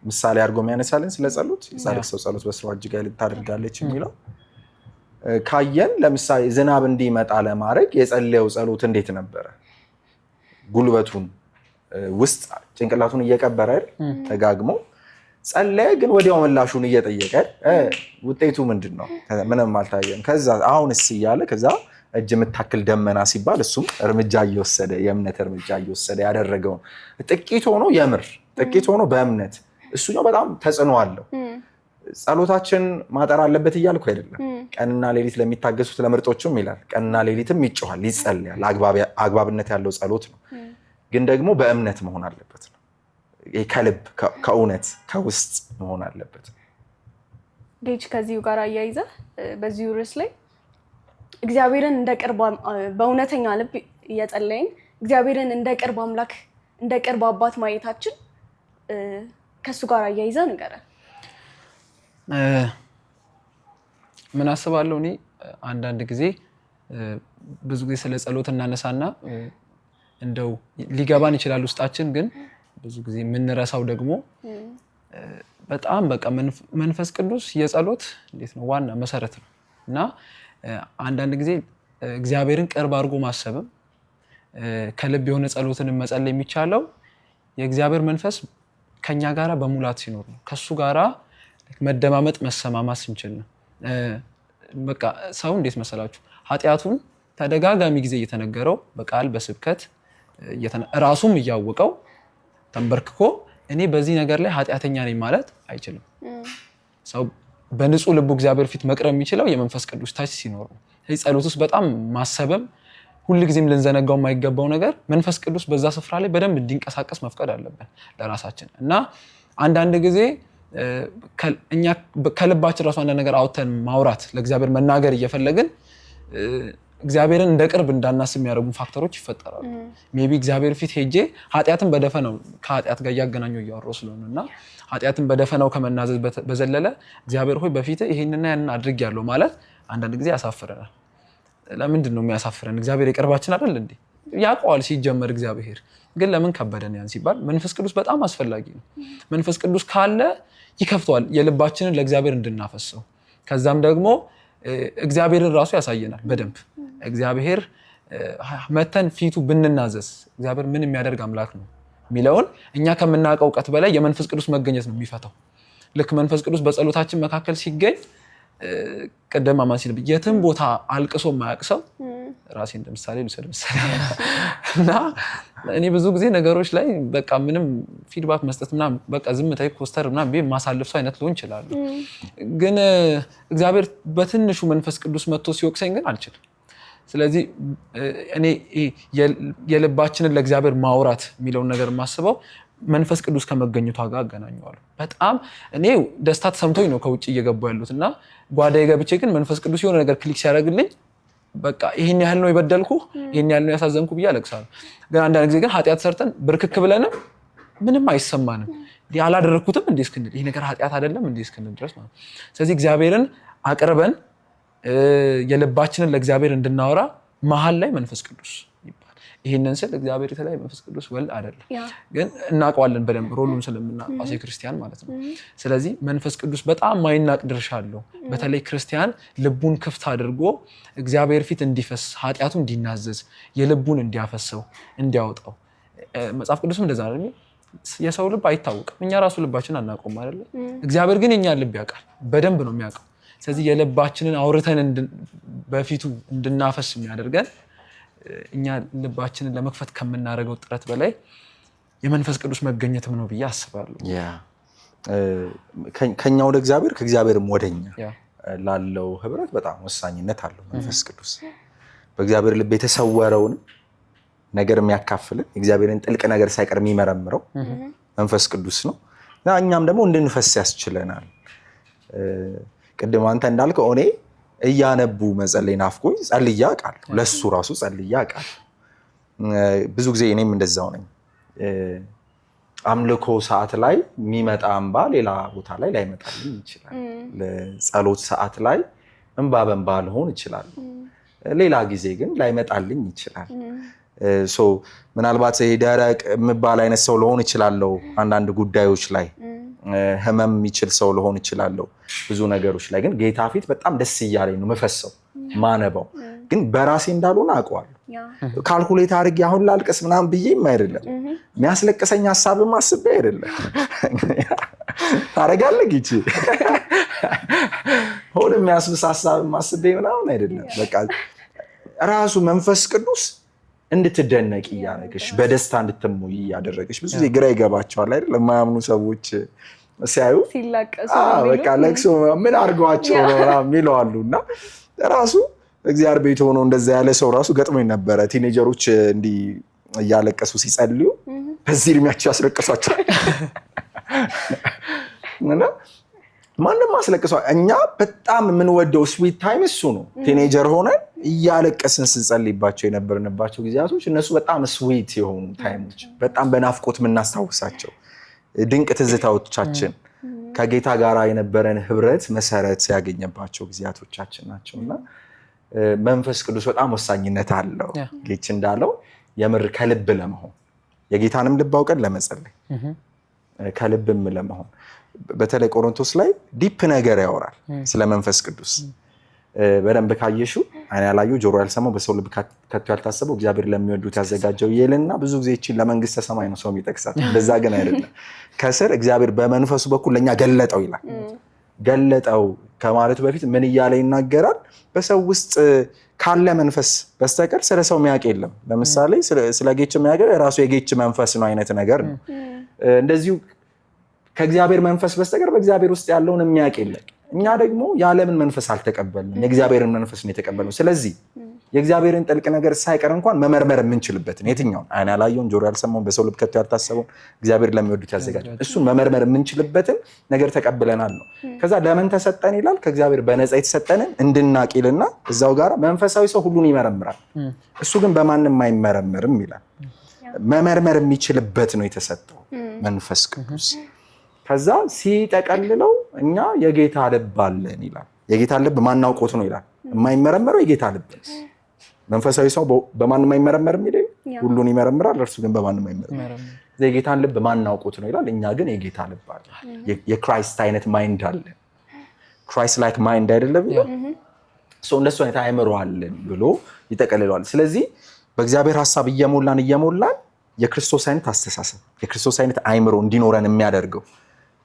ምሳሌ አድርጎ የሚያነሳልን ስለ ጸሎት የጻድቅ ሰው ጸሎት በስራዋ እጅግ ኃይል ታደርጋለች የሚለው ካየን ለምሳሌ ዝናብ እንዲመጣ ለማድረግ የጸለየው ጸሎት እንዴት ነበረ? ጉልበቱን ውስጥ ጭንቅላቱን እየቀበረ ተጋግሞ ጸለየ፣ ግን ወዲያው ምላሹን እየጠየቀ ውጤቱ ምንድነው? ምንም አልታየም። ከዛ አሁንስ እያለ ከዛ እጅ የምታክል ደመና ሲባል እሱም እርምጃ እየወሰደ የእምነት እርምጃ እየወሰደ ያደረገው ጥቂት ሆኖ የምር ጥቂት ሆኖ በእምነት እሱኛው በጣም ተጽዕኖ አለው። ጸሎታችን ማጠር አለበት እያልኩ አይደለም። ቀንና ሌሊት ለሚታገሱት ለምርጦቹም ይላል። ቀንና ሌሊትም ይጮሃል፣ ይጸልያል። አግባብነት ያለው ጸሎት ነው። ግን ደግሞ በእምነት መሆን አለበት ነው። ከልብ ከእውነት ከውስጥ መሆን አለበት። ጌጅ ከዚሁ ጋር አያይዘ በዚሁ ርዕስ ላይ እግዚአብሔርን እንደ ቅርብ በእውነተኛ ልብ እየጸለይን እግዚአብሔርን እንደ ቅርብ አምላክ እንደ ቅርብ አባት ማየታችን ከሱ ጋር አያይዘ ንገረን። ምን አስባለሁ እኔ አንዳንድ ጊዜ ብዙ ጊዜ ስለ ጸሎት እናነሳና እንደው ሊገባን ይችላል ውስጣችን፣ ግን ብዙ ጊዜ የምንረሳው ደግሞ በጣም በቃ መንፈስ ቅዱስ የጸሎት እንዴት ነው ዋና መሰረት ነው። እና አንዳንድ ጊዜ እግዚአብሔርን ቅርብ አድርጎ ማሰብም ከልብ የሆነ ጸሎትን መጸለይ የሚቻለው የእግዚአብሔር መንፈስ ከኛ ጋራ በሙላት ሲኖር ነው። ከሱ ጋራ መደማመጥ መሰማማት ስንችል ነው። በቃ ሰው እንዴት መሰላችሁ ኃጢአቱን ተደጋጋሚ ጊዜ እየተነገረው በቃል በስብከት ራሱም እያወቀው ተንበርክኮ እኔ በዚህ ነገር ላይ ኃጢአተኛ ነኝ ማለት አይችልም። ሰው በንጹህ ልቡ እግዚአብሔር ፊት መቅረብ የሚችለው የመንፈስ ቅዱስ ታች ሲኖር ነው። ስለዚህ ጸሎት ውስጥ በጣም ማሰብም ሁልጊዜም ልንዘነጋው የማይገባው ነገር መንፈስ ቅዱስ በዛ ስፍራ ላይ በደንብ እንዲንቀሳቀስ መፍቀድ አለብን ለራሳችን። እና አንዳንድ ጊዜ እኛ ከልባችን ራሱ አንዳንድ ነገር አውጥተን ማውራት ለእግዚአብሔር መናገር እየፈለግን እግዚአብሔርን እንደ ቅርብ እንዳናስብ የሚያደርጉ ፋክተሮች ይፈጠራሉ። ሜቢ እግዚአብሔር ፊት ሄጄ ኃጢአትን በደፈናው ከኃጢአት ጋር እያገናኘው እያወራሁ ስለሆነ እና ኃጢአትን በደፈናው ከመናዘዝ በዘለለ እግዚአብሔር ሆይ በፊት ይሄንና ያንን አድርጌያለሁ ማለት አንዳንድ ጊዜ ያሳፍረናል። ለምንድን ነው የሚያሳፍረን? እግዚአብሔር የቅርባችን አይደል እንዴ? ያውቀዋል ሲጀመር እግዚአብሔር። ግን ለምን ከበደን ያን ሲባል መንፈስ ቅዱስ በጣም አስፈላጊ ነው። መንፈስ ቅዱስ ካለ ይከፍተዋል የልባችንን ለእግዚአብሔር እንድናፈሰው። ከዛም ደግሞ እግዚአብሔርን ራሱ ያሳየናል በደንብ። እግዚአብሔር መተን ፊቱ ብንናዘዝ እግዚአብሔር ምን የሚያደርግ አምላክ ነው የሚለውን እኛ ከምናውቀው እውቀት በላይ የመንፈስ ቅዱስ መገኘት ነው የሚፈታው። ልክ መንፈስ ቅዱስ በጸሎታችን መካከል ሲገኝ ቀደም አማን ሲል የትም ቦታ አልቅሶ የማያውቅ ሰው ራሴ እንደምሳሌ ልውሰድ መሰለኝ። እና እኔ ብዙ ጊዜ ነገሮች ላይ በቃ ምንም ፊድባክ መስጠት ምናምን በቃ ዝምታዬ ኮስተር ምናምን ማሳለፍ ሰው አይነት ሊሆን ይችላል። ግን እግዚአብሔር በትንሹ መንፈስ ቅዱስ መጥቶ ሲወቅሰኝ ግን አልችልም። ስለዚህ እኔ የልባችንን ለእግዚአብሔር ማውራት የሚለውን ነገር የማስበው መንፈስ ቅዱስ ከመገኘቷ ጋር አገናኘዋለሁ። በጣም እኔ ደስታ ተሰምቶኝ ነው ከውጭ እየገባሁ ያሉት እና ጓዳዬ ገብቼ ግን መንፈስ ቅዱስ የሆነ ነገር ክሊክ ሲያደርግልኝ በቃ ይሄን ያህል ነው የበደልኩ ይሄን ያህል ነው ያሳዘንኩ ብዬ አለቅሳለሁ። ግን አንዳንድ ጊዜ ግን ኃጢአት ሰርተን ብርክክ ብለንም ምንም አይሰማንም። አላደረኩትም እንዴ እስክንል ይሄ ነገር ኃጢአት አይደለም እንዴ እስክንል ድረስ ማለት። ስለዚህ እግዚአብሔርን አቅርበን የልባችንን ለእግዚአብሔር እንድናወራ መሀል ላይ መንፈስ ቅዱስ ይባል። ይሄንን ስል እግዚአብሔር የተለያየ መንፈስ ቅዱስ ወልድ አይደለም፣ ግን እናውቀዋለን በደንብ ሮሉን ስለምናውቀው አሴ ክርስቲያን ማለት ነው። ስለዚህ መንፈስ ቅዱስ በጣም ማይናቅ ድርሻ አለው። በተለይ ክርስቲያን ልቡን ክፍት አድርጎ እግዚአብሔር ፊት እንዲፈስ ኃጢአቱ እንዲናዘዝ የልቡን እንዲያፈሰው እንዲያወጣው። መጽሐፍ ቅዱስም እንደዛ አይደል? የሰው ልብ አይታወቅም፣ እኛ ራሱ ልባችን አናውቀውም አይደል? እግዚአብሔር ግን የኛን ልብ ያውቃል፣ በደንብ ነው የሚያውቀው። ስለዚህ የልባችንን አውርተን በፊቱ እንድናፈስ የሚያደርገን እኛ ልባችንን ለመክፈት ከምናደርገው ጥረት በላይ የመንፈስ ቅዱስ መገኘትም ነው ብዬ አስባለሁ። ከኛ ወደ እግዚአብሔር ከእግዚአብሔርም ወደኛ ላለው ህብረት በጣም ወሳኝነት አለው መንፈስ ቅዱስ። በእግዚአብሔር ልብ የተሰወረውን ነገር የሚያካፍልን የእግዚአብሔርን ጥልቅ ነገር ሳይቀር የሚመረምረው መንፈስ ቅዱስ ነው እና እኛም ደግሞ እንድንፈስ ያስችለናል። ቅድም አንተ እንዳልከው እኔ እያነቡ መጸለይ ናፍቆኝ ጸልዬ አውቃለሁ። ለሱ ራሱ ጸልዬ አውቃለሁ። ብዙ ጊዜ እኔም እንደዛው ነኝ። አምልኮ ሰዓት ላይ የሚመጣ እንባ ሌላ ቦታ ላይ ላይመጣልኝ ይችላል። ለጸሎት ሰዓት ላይ እንባ በእንባ ልሆን ይችላል። ሌላ ጊዜ ግን ላይመጣልኝ ይችላል። ምናልባት ይሄ ደረቅ የምባል አይነት ሰው ልሆን ይችላለሁ አንዳንድ ጉዳዮች ላይ ህመም የሚችል ሰው ልሆን እችላለሁ ብዙ ነገሮች ላይ ግን ጌታ ፊት በጣም ደስ እያለኝ ነው መፈሰው ማነባው ግን በራሴ እንዳልሆነ አውቀዋለሁ ካልኩሌት አድርጌ አሁን ላልቀስ ምናምን ብዬም አይደለም የሚያስለቅሰኝ ሐሳብም አስቤ አይደለም ታረጋለህ ጊዜ ሆነ የሚያስብስ ሐሳብም አስቤ ምናምን አይደለም በቃ ራሱ መንፈስ ቅዱስ እንድትደነቅ ያደረገሽ በደስታ እንድትሞይ ያደረገሽ ብዙ ጊዜ ግራ ይገባቸዋል አይደል የማያምኑ ሰዎች ሲያዩ ሲላቀሱ በቃ ለቅሶ ምን አድርገዋቸው ነው የሚለዋሉና ራሱ እግዚአብሔር ቤት ሆኖ እንደዛ ያለ ሰው ራሱ ገጥሞኝ ነበረ ቲኔጀሮች እንዲህ እያለቀሱ ሲጸልዩ በዚህ እድሜያቸው ያስለቅሷቸው እና ማንንም አስለቅሷል እኛ በጣም የምንወደው ስዊት ታይም እሱ ነው ቲኔጀር ሆነን እያለቀስን ስንጸልይባቸው የነበርንባቸው ጊዜያቶች እነሱ በጣም ስዊት የሆኑ ታይሞች በጣም በናፍቆት የምናስታውሳቸው ድንቅ ትዝታዎቻችን ከጌታ ጋር የነበረን ህብረት መሰረት ያገኘባቸው ጊዜያቶቻችን ናቸውና መንፈስ ቅዱስ በጣም ወሳኝነት አለው ጌች እንዳለው የምር ከልብ ለመሆን የጌታንም ልብ አውቀን ለመጸለይ ከልብም ለመሆን በተለይ ቆሮንቶስ ላይ ዲፕ ነገር ያወራል ስለ መንፈስ ቅዱስ በደንብ ካየሹ አይን ያላየው ጆሮ ያልሰማው በሰው ልብ ከቶ ያልታሰበው እግዚአብሔር ለሚወዱት ያዘጋጀው ይልና ብዙ ጊዜ እቺን ለመንግስተ ሰማይ ነው ሰው የሚጠቅሳት እንደዛ ግን አይደለም ከስር እግዚአብሔር በመንፈሱ በኩል ለኛ ገለጠው ይላል ገለጠው ከማለቱ በፊት ምን እያለ ይናገራል በሰው ውስጥ ካለ መንፈስ በስተቀር ስለ ሰው የሚያውቅ የለም ለምሳሌ ስለ ጌች የሚያውቀው የራሱ የጌች መንፈስ ነው አይነት ነገር ነው እንደዚሁ ከእግዚአብሔር መንፈስ በስተቀር በእግዚአብሔር ውስጥ ያለውን የሚያውቅ የለም እኛ ደግሞ የዓለምን መንፈስ አልተቀበልንም የእግዚአብሔርን መንፈስ ነው የተቀበልነው ስለዚህ የእግዚአብሔርን ጥልቅ ነገር ሳይቀር እንኳን መመርመር የምንችልበትን የትኛውን አይን ያላየውን ጆሮ ያልሰማውን በሰው ልብ ከቶ ያልታሰበውን እግዚአብሔር ለሚወዱት ያዘጋጀው እሱን መመርመር የምንችልበትን ነገር ተቀብለናል ነው ከዛ ለምን ተሰጠን ይላል ከእግዚአብሔር በነፃ የተሰጠንን እንድናቂልና እዛው ጋር መንፈሳዊ ሰው ሁሉን ይመረምራል እሱ ግን በማንም አይመረምርም ይላል መመርመር የሚችልበት ነው የተሰጠው መንፈስ ቅዱስ ከዛ ሲጠቀልለው እኛ የጌታ ልብ አለን ይላል የጌታ ልብ ማናውቆት ነው ይላል የማይመረመረው የጌታ ልብ መንፈሳዊ ሰው በማንም አይመረመርም ይላል ሁሉን ይመረምራል እርሱ ግን በማንም አይመረመርም የጌታን ልብ ማናውቆት ነው ይላል እኛ ግን የጌታ ልብ አለ የክራይስት አይነት ማይንድ አለ ክራይስት ላይክ ማይንድ አይደለም ሰው እንደሱ አይነት አእምሮ አለን ብሎ ይጠቀልለዋል ስለዚህ በእግዚአብሔር ሐሳብ እየሞላን የክርስቶስ አይነት አስተሳሰብ የክርስቶስ አይነት አእምሮ እንዲኖረን የሚያደርገው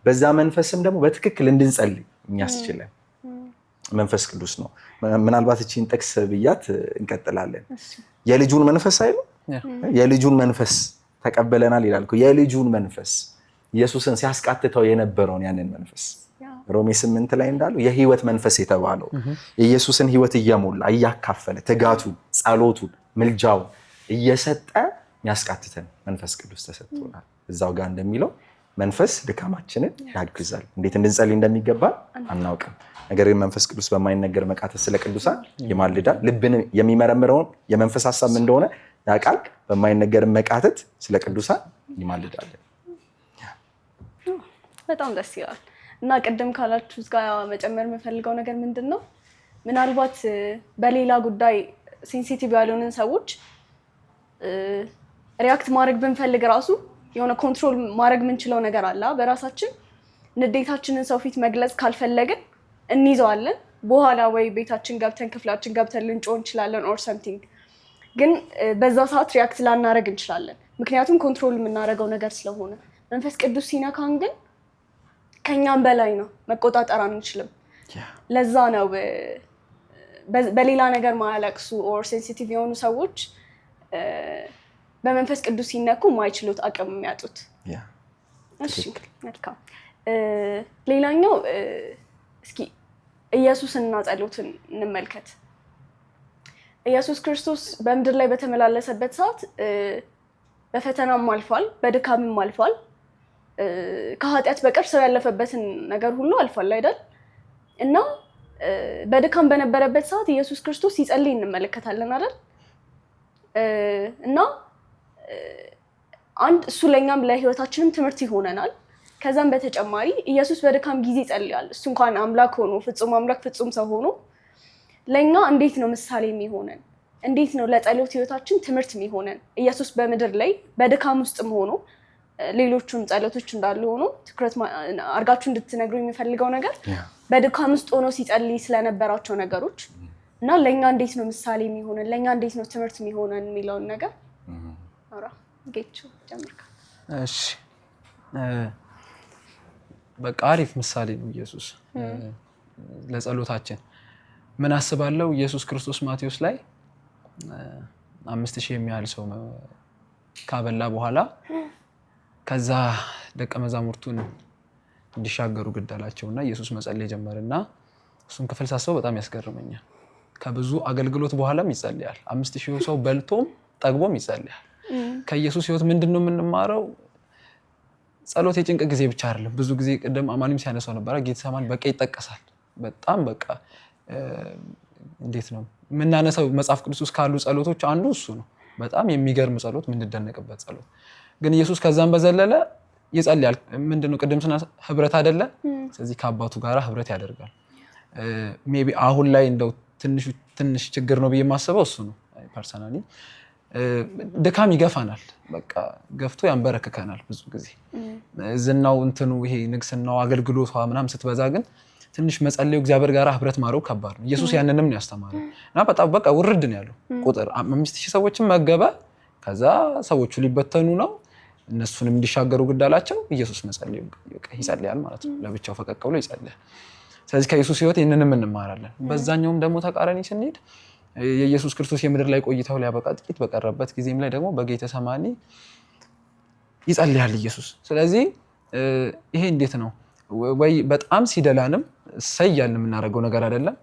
በዛ መንፈስም ደግሞ በትክክል እንድንጸልይ የሚያስችለን መንፈስ ቅዱስ ነው ምናልባት እቺን ጥቅስ ብያት እንቀጥላለን የልጁን መንፈስ አይደል የልጁን መንፈስ ተቀበለናል ይላል እኮ የልጁን መንፈስ ኢየሱስን ሲያስቃትተው የነበረውን ያንን መንፈስ ሮሜ 8 ላይ እንዳለው የህይወት መንፈስ የተባለው የኢየሱስን ህይወት እየሞላ እያካፈለ ትጋቱን ጸሎቱን ምልጃውን እየሰጠ የሚያስቃትተን መንፈስ ቅዱስ ተሰጥቶናል እዛው ጋር እንደሚለው መንፈስ ድካማችንን ያግዛል እንዴት እንድንጸልይ እንደሚገባ አናውቅም ነገር ግን መንፈስ ቅዱስ በማይነገር መቃተት ስለ ቅዱሳን ይማልዳል ልብን የሚመረምረውን የመንፈስ ሐሳብ እንደሆነ ያውቃል በማይነገር መቃተት ስለ ቅዱሳን ይማልዳል በጣም ደስ ይላል እና ቀደም ካላችሁት ጋር መጨመር የምፈልገው ነገር ምንድነው ምናልባት በሌላ ጉዳይ ሴንሲቲቭ ያሉንን ሰዎች ሪአክት ማድረግ ብንፈልግ ራሱ የሆነ ኮንትሮል ማድረግ ምንችለው ነገር አለ በራሳችን ንዴታችንን ሰው ፊት መግለጽ ካልፈለግን እንይዘዋለን በኋላ ወይ ቤታችን ገብተን ክፍላችን ገብተን ልንጮህ እንችላለን ኦር ሰምቲንግ ግን በዛ ሰዓት ሪአክት ላናደርግ እንችላለን ምክንያቱም ኮንትሮል የምናደርገው ነገር ስለሆነ መንፈስ ቅዱስ ሲነካን ግን ከኛም በላይ ነው መቆጣጠር አንችልም ለዛ ነው በሌላ ነገር ማያለቅሱ ኦር ሴንሲቲቭ የሆኑ ሰዎች በመንፈስ ቅዱስ ሲነኩ ማይችሉት አቅም የሚያጡት እሺ መልካም ሌላኛው እስኪ ኢየሱስና ጸሎትን እንመልከት ኢየሱስ ክርስቶስ በምድር ላይ በተመላለሰበት ሰዓት በፈተናም አልፏል በድካምም አልፏል ከኃጢአት በቀር ሰው ያለፈበትን ነገር ሁሉ አልፏል አይደል እና በድካም በነበረበት ሰዓት ኢየሱስ ክርስቶስ ሲጸልይ እንመለከታለን አይደል እና አንድ እሱ ለኛም ለህይወታችንም ትምህርት ይሆነናል ከዛም በተጨማሪ ኢየሱስ በድካም ጊዜ ይጸልያል እሱ እንኳን አምላክ ሆኖ ፍጹም አምላክ ፍጹም ሰው ሆኖ ለኛ እንዴት ነው ምሳሌ የሚሆነን እንዴት ነው ለጸሎት ህይወታችን ትምህርት የሚሆነን ኢየሱስ በምድር ላይ በድካም ውስጥም ሆኖ ሌሎቹም ጸሎቶች እንዳሉ ሆኖ ትኩረት አድርጋችሁ እንድትነግሩ የሚፈልገው ነገር በድካም ውስጥ ሆኖ ሲጸልይ ስለነበራቸው ነገሮች እና ለእኛ እንዴት ነው ምሳሌ የሚሆነን፣ ለእኛ እንዴት ነው ትምህርት የሚሆነን የሚለውን ነገር አውራ። ጌቹ ጀምር። እሺ በቃ አሪፍ ምሳሌ ነው ኢየሱስ ለጸሎታችን። ምን አስባለሁ ኢየሱስ ክርስቶስ ማቴዎስ ላይ 5000 የሚያህል ሰው ካበላ በኋላ ከዛ ደቀ መዛሙርቱን እንዲሻገሩ ግድ አላቸውና ኢየሱስ መጸለይ ጀመረና እሱን ክፍል ሳስበው በጣም ያስገርመኛል። ከብዙ አገልግሎት በኋላም ይጸልያል። 5000 ሰው በልቶም ጠግቦም ይጸልያል። ከኢየሱስ ሕይወት ምንድነው የምንማረው? ጸሎት የጭንቅ ጊዜ ብቻ አይደለም። ብዙ ጊዜ ቀደም አማኒም ሲያነሳው ነበር፣ ጌተሰማኒ በቃ ይጠቀሳል። በጣም በቃ እንዴት ነው የምናነሳው? መጽሐፍ ቅዱስ ውስጥ ካሉ ጸሎቶች አንዱ እሱ ነው። በጣም የሚገርም ጸሎት፣ የምንደነቅበት ጸሎት። ግን ኢየሱስ ከዛም በዘለለ ይጸልያል። ምንድነው ቅድም ስና ህብረት አይደለ? ስለዚህ ከአባቱ ጋራ ህብረት ያደርጋል። ሜቢ አሁን ላይ እንደው ትንሽ ችግር ነው ብዬ የማስበው እሱ ነው። ፐርሰናሊ ድካም ይገፋናል፣ በቃ ገፍቶ ያንበረክከናል። ብዙ ጊዜ ዝናው እንትኑ ይሄ ንግስናው አገልግሎቷ ምናምን ስትበዛ ግን ትንሽ መጸለዩ እግዚአብሔር ጋር ህብረት ማድረግ ከባድ ነው። ኢየሱስ ያንንም ነው ያስተማረው እና በጣም በቃ ውርድ ነው ያለው። ቁጥር 5000 ሰዎችን መገበ። ከዛ ሰዎቹ ሊበተኑ ነው፣ እነሱንም እንዲሻገሩ ግድ አላቸው። ኢየሱስ መጸለዩ ይጸልያል ማለት ነው። ለብቻው ፈቀቅ ብሎ ይጸልያል። ስለዚህ ከኢየሱስ ሕይወት ይህንንም እንማራለን። በዛኛውም ደግሞ ተቃራኒ ስንሄድ የኢየሱስ ክርስቶስ የምድር ላይ ቆይታው ሊያበቃ ጥቂት በቀረበት ጊዜም ላይ ደግሞ በጌተሰማኒ ይጸልያል ኢየሱስ። ስለዚህ ይሄ እንዴት ነው ወይ በጣም ሲደላንም ሰያልን የምናደርገው ነገር አይደለም፣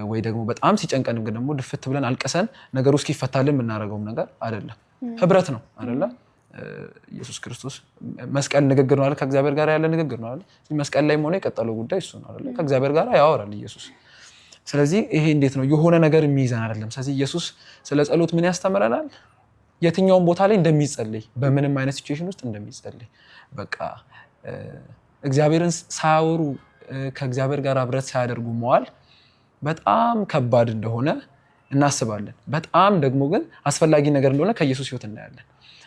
ወይ ደግሞ በጣም ሲጨንቀንም ግን ደግሞ ድፍት ብለን አልቀሰን ነገሩ እስኪፈታልን የምናደርገውም ነገር አይደለም። ህብረት ነው አይደለ? ኢየሱስ ክርስቶስ መስቀል ንግግር ነው አይደል? ከእግዚአብሔር ጋር ያለ ንግግር ነው አይደል? መስቀል ላይ ሆነ የቀጠለው ጉዳይ እሱ ነው አይደል? ከእግዚአብሔር ጋር ያወራል ኢየሱስ። ስለዚህ ይሄ እንዴት ነው የሆነ ነገር የሚይዘን አይደለም። ስለዚህ ኢየሱስ ስለ ጸሎት ምን ያስተምረናል? የትኛውም ቦታ ላይ እንደሚጸልይ፣ በምንም አይነት ሲቹዌሽን ውስጥ እንደሚጸልይ፣ በቃ እግዚአብሔርን ሳያወሩ ከእግዚአብሔር ጋር ህብረት ሳያደርጉ መዋል በጣም ከባድ እንደሆነ እናስባለን። በጣም ደግሞ ግን አስፈላጊ ነገር እንደሆነ ከኢየሱስ ሕይወት እናያለን።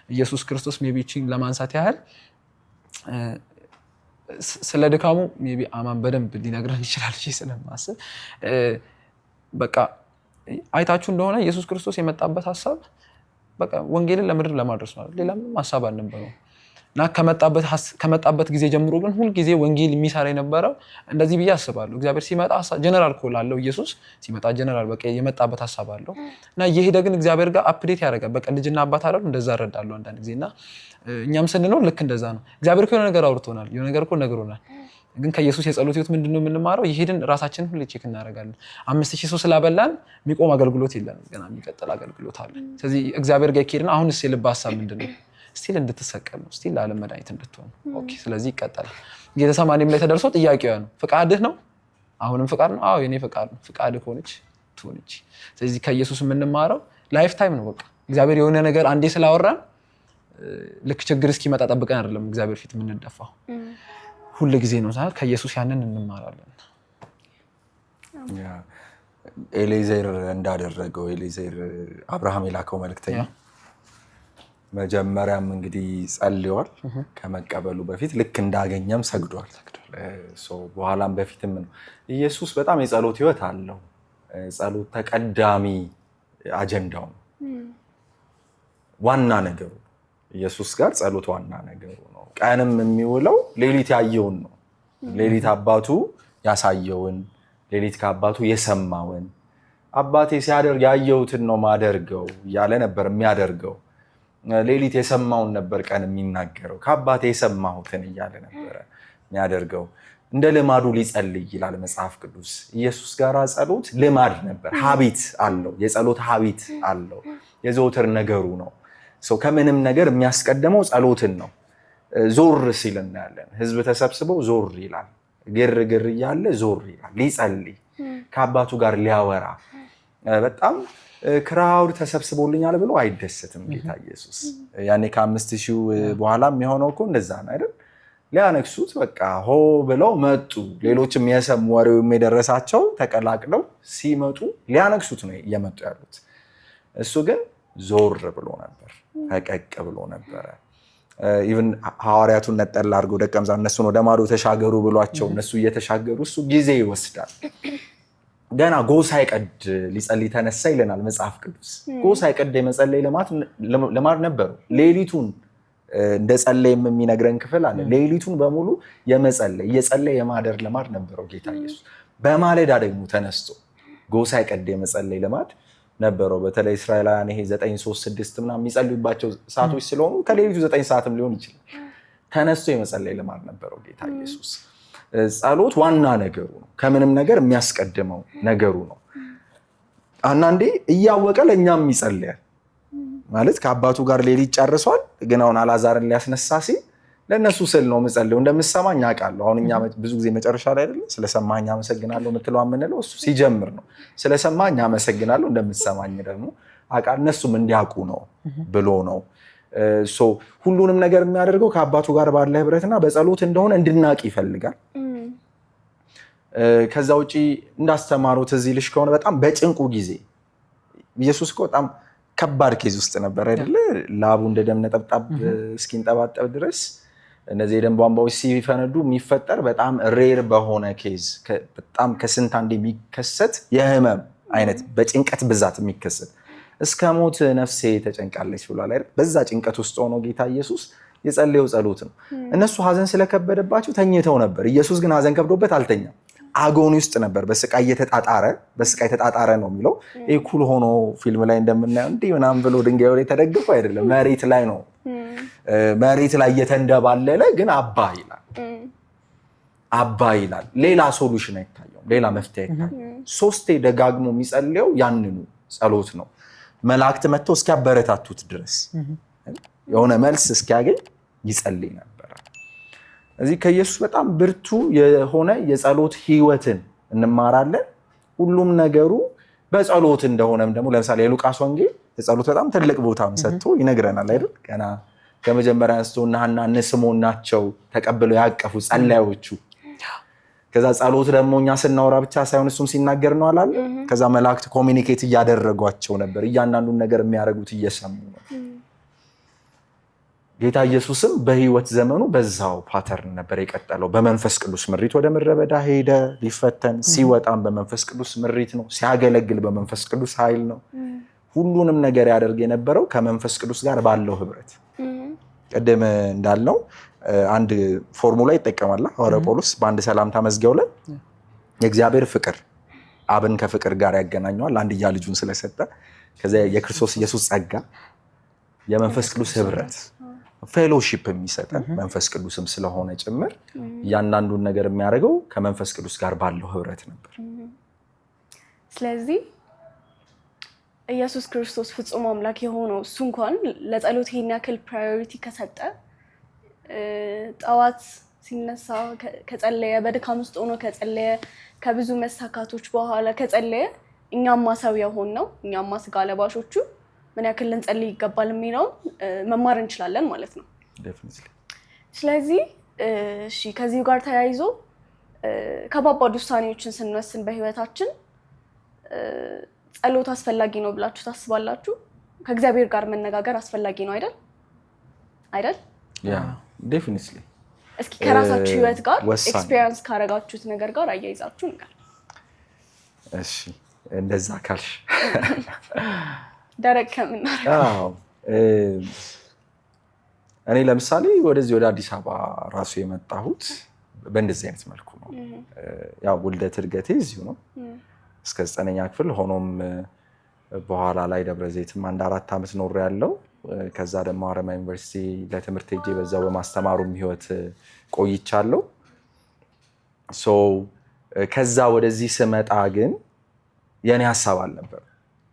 ኢየሱስ ክርስቶስ ሜቢችን ለማንሳት ያህል ስለ ድካሙ ሜቢ አማን በደንብ ሊነግረን ይችላል ስለማስብ በቃ አይታችሁ እንደሆነ ኢየሱስ ክርስቶስ የመጣበት ሐሳብ በቃ ወንጌልን ለምድር ለማድረስ ነው። ሌላ ምንም ሐሳብ አልነበረው እና ከመጣበት ጊዜ ጀምሮ ግን ሁሉ ጊዜ ወንጌል የሚሰራ የነበረው እንደዚህ ብዬ አስባለሁ። እግዚአብሔር ሲመጣ ጀነራል ኮል አለው። ኢየሱስ ሲመጣ ጀነራል በቃ የመጣበት ሐሳብ አለው እና እየሄደ ግን እግዚአብሔር ጋር አፕዴት ያደርጋል። በቃ ልጅና አባት አይደል? እንደዛ እረዳለሁ አንዳንድ ጊዜና እኛም ስንኖር ልክ እንደዛ ነው። እግዚአብሔር እኮ የሆነ ነገር አውርቶናል፣ የሆነ ነገር እኮ ነግሮናል። ግን ከኢየሱስ የጸሎት ሕይወት ምንድነው የምንማረው? ይሄድን ራሳችንን ሁሉ ቼክ እናደርጋለን። 5000 ሰው ስላበላን የሚቆም አገልግሎት የለም፣ ገና የሚቀጥል አገልግሎት አለ። ስለዚህ እግዚአብሔር ጋር ከሄድን አሁንስ የልብ ሐሳብ ምንድነው? ስቲል እንድትሰቀል ነው፣ ስቲል ለዓለም መድኃኒት እንድትሆን። ኦኬ፣ ስለዚህ ይቀጥላል። ጌተሰማኒም ላይ ተደርሶ ጥያቄው ነው፣ ፍቃድህ ነው? አሁንም ፍቃድ ነው? አዎ የኔ ፍቃድ ነው። ፍቃድህ ከሆነች ትሁን እንጂ። ስለዚህ ከኢየሱስ የምንማረው ላይፍ ታይም ነው። በቃ እግዚአብሔር የሆነ ነገር አንዴ ስላወራን ልክ ችግር እስኪመጣ ጠብቀን አይደለም እግዚአብሔር ፊት የምንደፋው፣ ሁሉ ጊዜ ነው። ከኢየሱስ ያንን እንማራለን። ኤሌዜር እንዳደረገው ኤሌዜር አብርሃም የላከው መልእክተኛ መጀመሪያም እንግዲህ ጸልዋል። ከመቀበሉ በፊት ልክ እንዳገኘም ሰግዷል። በኋላም በፊትም ነው። ኢየሱስ በጣም የጸሎት ሕይወት አለው። ጸሎት ተቀዳሚ አጀንዳው ነው፣ ዋና ነገሩ። ኢየሱስ ጋር ጸሎት ዋና ነገሩ ነው። ቀንም የሚውለው ሌሊት ያየውን ነው። ሌሊት አባቱ ያሳየውን፣ ሌሊት ከአባቱ የሰማውን፣ አባቴ ሲያደርግ ያየሁትን ነው ማደርገው እያለ ነበር የሚያደርገው። ሌሊት የሰማውን ነበር ቀን የሚናገረው። ከአባቴ የሰማሁትን እያለ ነበር የሚያደርገው። እንደ ልማዱ ሊጸልይ ይላል መጽሐፍ ቅዱስ። ኢየሱስ ጋር ጸሎት ልማድ ነበር፣ ሀቢት አለው። የጸሎት ሀቢት አለው፣ የዘውትር ነገሩ ነው። ሰው ከምንም ነገር የሚያስቀድመው ጸሎትን ነው። ዞር ሲል እናያለን። ህዝብ ተሰብስበው ዞር ይላል፣ ግርግር እያለ ዞር ይላል ሊጸልይ፣ ከአባቱ ጋር ሊያወራ። በጣም ክራውድ ተሰብስቦልኛል ብሎ አይደሰትም ጌታ ኢየሱስ። ያኔ ከ5000 በኋላ የሚሆነው እኮ እንደዛ ነው አይደል? ሊያነክሱት በቃ ሆ ብለው መጡ። ሌሎችም የሰሙ ወሬው የደረሳቸው ተቀላቅለው ሲመጡ ሊያነክሱት ነው እየመጡ ያሉት። እሱ ግን ዞር ብሎ ነበር፣ ፈቀቅ ብሎ ነበረ። ኢቭን ሐዋርያቱን ነጠል አድርገው ደቀ መዛሙርት እነሱን ወደ ማዶ ተሻገሩ ብሏቸው እነሱ እየተሻገሩ እሱ ጊዜ ይወስዳል። ገና ጎህ ሳይቀድ ሊጸልይ ተነሳ ይለናል መጽሐፍ ቅዱስ። ጎህ ሳይቀድ የመጸለይ ልማድ ነበሩ። ሌሊቱን እንደ ጸለይም የሚነግረን ክፍል አለ። ሌሊቱን በሙሉ የመጸለይ እየጸለየ የማደር ልማድ ነበረው ጌታ ኢየሱስ። በማለዳ ደግሞ ተነስቶ ጎህ ሳይቀድ የመጸለይ ልማድ ነበረው። በተለይ እስራኤላውያን ይሄ 9፣ 3፣ 6 ምናምን የሚጸልዩባቸው ሰዓቶች ስለሆኑ ከሌሊቱ 9 ሰዓትም ሊሆን ይችላል ተነስቶ የመጸለይ ልማድ ነበረው ጌታ ኢየሱስ። ጸሎት ዋና ነገሩ ነው። ከምንም ነገር የሚያስቀድመው ነገሩ ነው። አንዳንዴ እያወቀ ለእኛም ይጸልያል ማለት ከአባቱ ጋር ሌሊት ጨርሷል፣ ግን አሁን አልዓዛርን ሊያስነሳ ሲል ለእነሱ ስል ነው የምጸልየው እንደምሰማኝ አውቃለሁ። አሁን እኛ ብዙ ጊዜ መጨረሻ ላይ አይደለ ስለሰማኝ አመሰግናለሁ የምትለው የምንለው እሱ ሲጀምር ነው። ስለሰማኝ አመሰግናለሁ እንደምትሰማኝ ደግሞ አውቃለሁ እነሱም እንዲያውቁ ነው ብሎ ነው። ሁሉንም ነገር የሚያደርገው ከአባቱ ጋር ባለ ህብረትና በጸሎት እንደሆነ እንድናቅ ይፈልጋል። ከዛ ውጪ እንዳስተማሩት እዚህ ልሽ ከሆነ በጣም በጭንቁ ጊዜ ኢየሱስ እኮ በጣም ከባድ ኬዝ ውስጥ ነበር አይደለ? ላቡ እንደ ደም ነጠብጣብ እስኪንጠባጠብ ድረስ እነዚህ የደም ቧንቧዎች ሲፈነዱ የሚፈጠር በጣም ሬር በሆነ ኬዝ በጣም ከስንት አንዴ የሚከሰት የህመም አይነት በጭንቀት ብዛት የሚከሰት እስከ ሞት ነፍሴ ተጨንቃለች ብሏል አይደል? በዛ ጭንቀት ውስጥ ሆኖ ጌታ ኢየሱስ የጸለየው ጸሎት ነው። እነሱ ሀዘን ስለከበደባቸው ተኝተው ነበር። ኢየሱስ ግን ሀዘን ከብዶበት አልተኛም። አጎኒ ውስጥ ነበር። በስቃይ ተጣጣረ ነው የሚለው። ይሄ ኩል ሆኖ ፊልም ላይ እንደምናየው እንዲህ ምናምን ብሎ ድንጋዩ ላይ ተደግፎ አይደለም፣ መሬት ላይ ነው። መሬት ላይ እየተንደባለለ ግን አባ ይላል። ሌላ ሶሉሽን አይታየውም፣ ሌላ መፍትሄ አይታየውም። 3 ደጋግሞ የሚጸልየው ያንኑ ጸሎት ነው። መላእክት መጥተው እስኪያበረታቱት ድረስ የሆነ መልስ እስኪያገኝ ይጸልይ ነበር። እዚህ ከኢየሱስ በጣም ብርቱ የሆነ የጸሎት ህይወትን እንማራለን። ሁሉም ነገሩ በጸሎት እንደሆነም ደግሞ ለምሳሌ የሉቃስ ወንጌል የጸሎት በጣም ትልቅ ቦታም ሰጥቶ ይነግረናል አይደል? ገና ከመጀመሪያ አንስቶ እነ ሐና እነ ስምዖን ናቸው ተቀብለው ያቀፉ ጸላዮቹ። ከዛ ጸሎት ደግሞ እኛ ስናወራ ብቻ ሳይሆን እሱም ሲናገር ነው አላለ? ከዛ መላእክት ኮሚኒኬት እያደረጓቸው ነበር። እያንዳንዱን ነገር የሚያደርጉት እየሰሙ ነው። ጌታ ኢየሱስም በህይወት ዘመኑ በዛው ፓተርን ነበር የቀጠለው። በመንፈስ ቅዱስ ምሪት ወደ ምድረ በዳ ሄደ ሊፈተን። ሲወጣም በመንፈስ ቅዱስ ምሪት ነው። ሲያገለግል በመንፈስ ቅዱስ ኃይል ነው። ሁሉንም ነገር ያደርግ የነበረው ከመንፈስ ቅዱስ ጋር ባለው ህብረት። ቅድም እንዳልነው አንድ ፎርሙላ ይጠቀማል ሐዋርያው ጳውሎስ በአንድ ሰላምታ መዝጊያው ላይ የእግዚአብሔር ፍቅር አብን ከፍቅር ጋር ያገናኘዋል አንድያ ልጁን ስለሰጠ። ከዚያ የክርስቶስ ኢየሱስ ጸጋ፣ የመንፈስ ቅዱስ ህብረት ፌሎሺፕ የሚሰጠን መንፈስ ቅዱስም ስለሆነ ጭምር እያንዳንዱን ነገር የሚያደርገው ከመንፈስ ቅዱስ ጋር ባለው ህብረት ነበር። ስለዚህ ኢየሱስ ክርስቶስ ፍጹም አምላክ የሆነው እሱ እንኳን ለጸሎት ይሄን ያክል ፕራዮሪቲ ከሰጠ፣ ጠዋት ሲነሳ ከጸለየ፣ በድካም ውስጥ ሆኖ ከጸለየ፣ ከብዙ መሳካቶች በኋላ ከጸለየ፣ እኛማ ሰው የሆን ነው እኛማ ስጋ ለባሾቹ ምን ያክል ልንጸልይ ይገባል የሚለውን መማር እንችላለን ማለት ነው። ስለዚህ እሺ ከዚህ ጋር ተያይዞ ከባባድ ውሳኔዎችን ስንወስን በህይወታችን ጸሎት አስፈላጊ ነው ብላችሁ ታስባላችሁ? ከእግዚአብሔር ጋር መነጋገር አስፈላጊ ነው አይደል? ዴፊኒትሊ። እስኪ ከራሳችሁ ህይወት ጋር ኤክስፒሪየንስ ካረጋችሁት ነገር ጋር አያይዛችሁ ንገር። እሺ እንደዛ ካልሽ ደረቅ ከምናረጋው እኔ ለምሳሌ ወደዚህ ወደ አዲስ አበባ ራሱ የመጣሁት በእንደዚህ አይነት መልኩ ነው። ያው ውልደት እድገቴ እዚሁ ነው እስከ 9ኛ ክፍል። ሆኖም በኋላ ላይ ደብረ ዘይትም 4 ዓመት ኖሬያለሁ። ከዛ ደግሞ ሐረማያ ዩኒቨርሲቲ ለትምህርት ሄጄ በዛው በማስተማሩም ህይወት ቆይቻለሁ። ከዛ ወደዚህ ስመጣ ግን የኔ ሀሳብ አልነበረም፣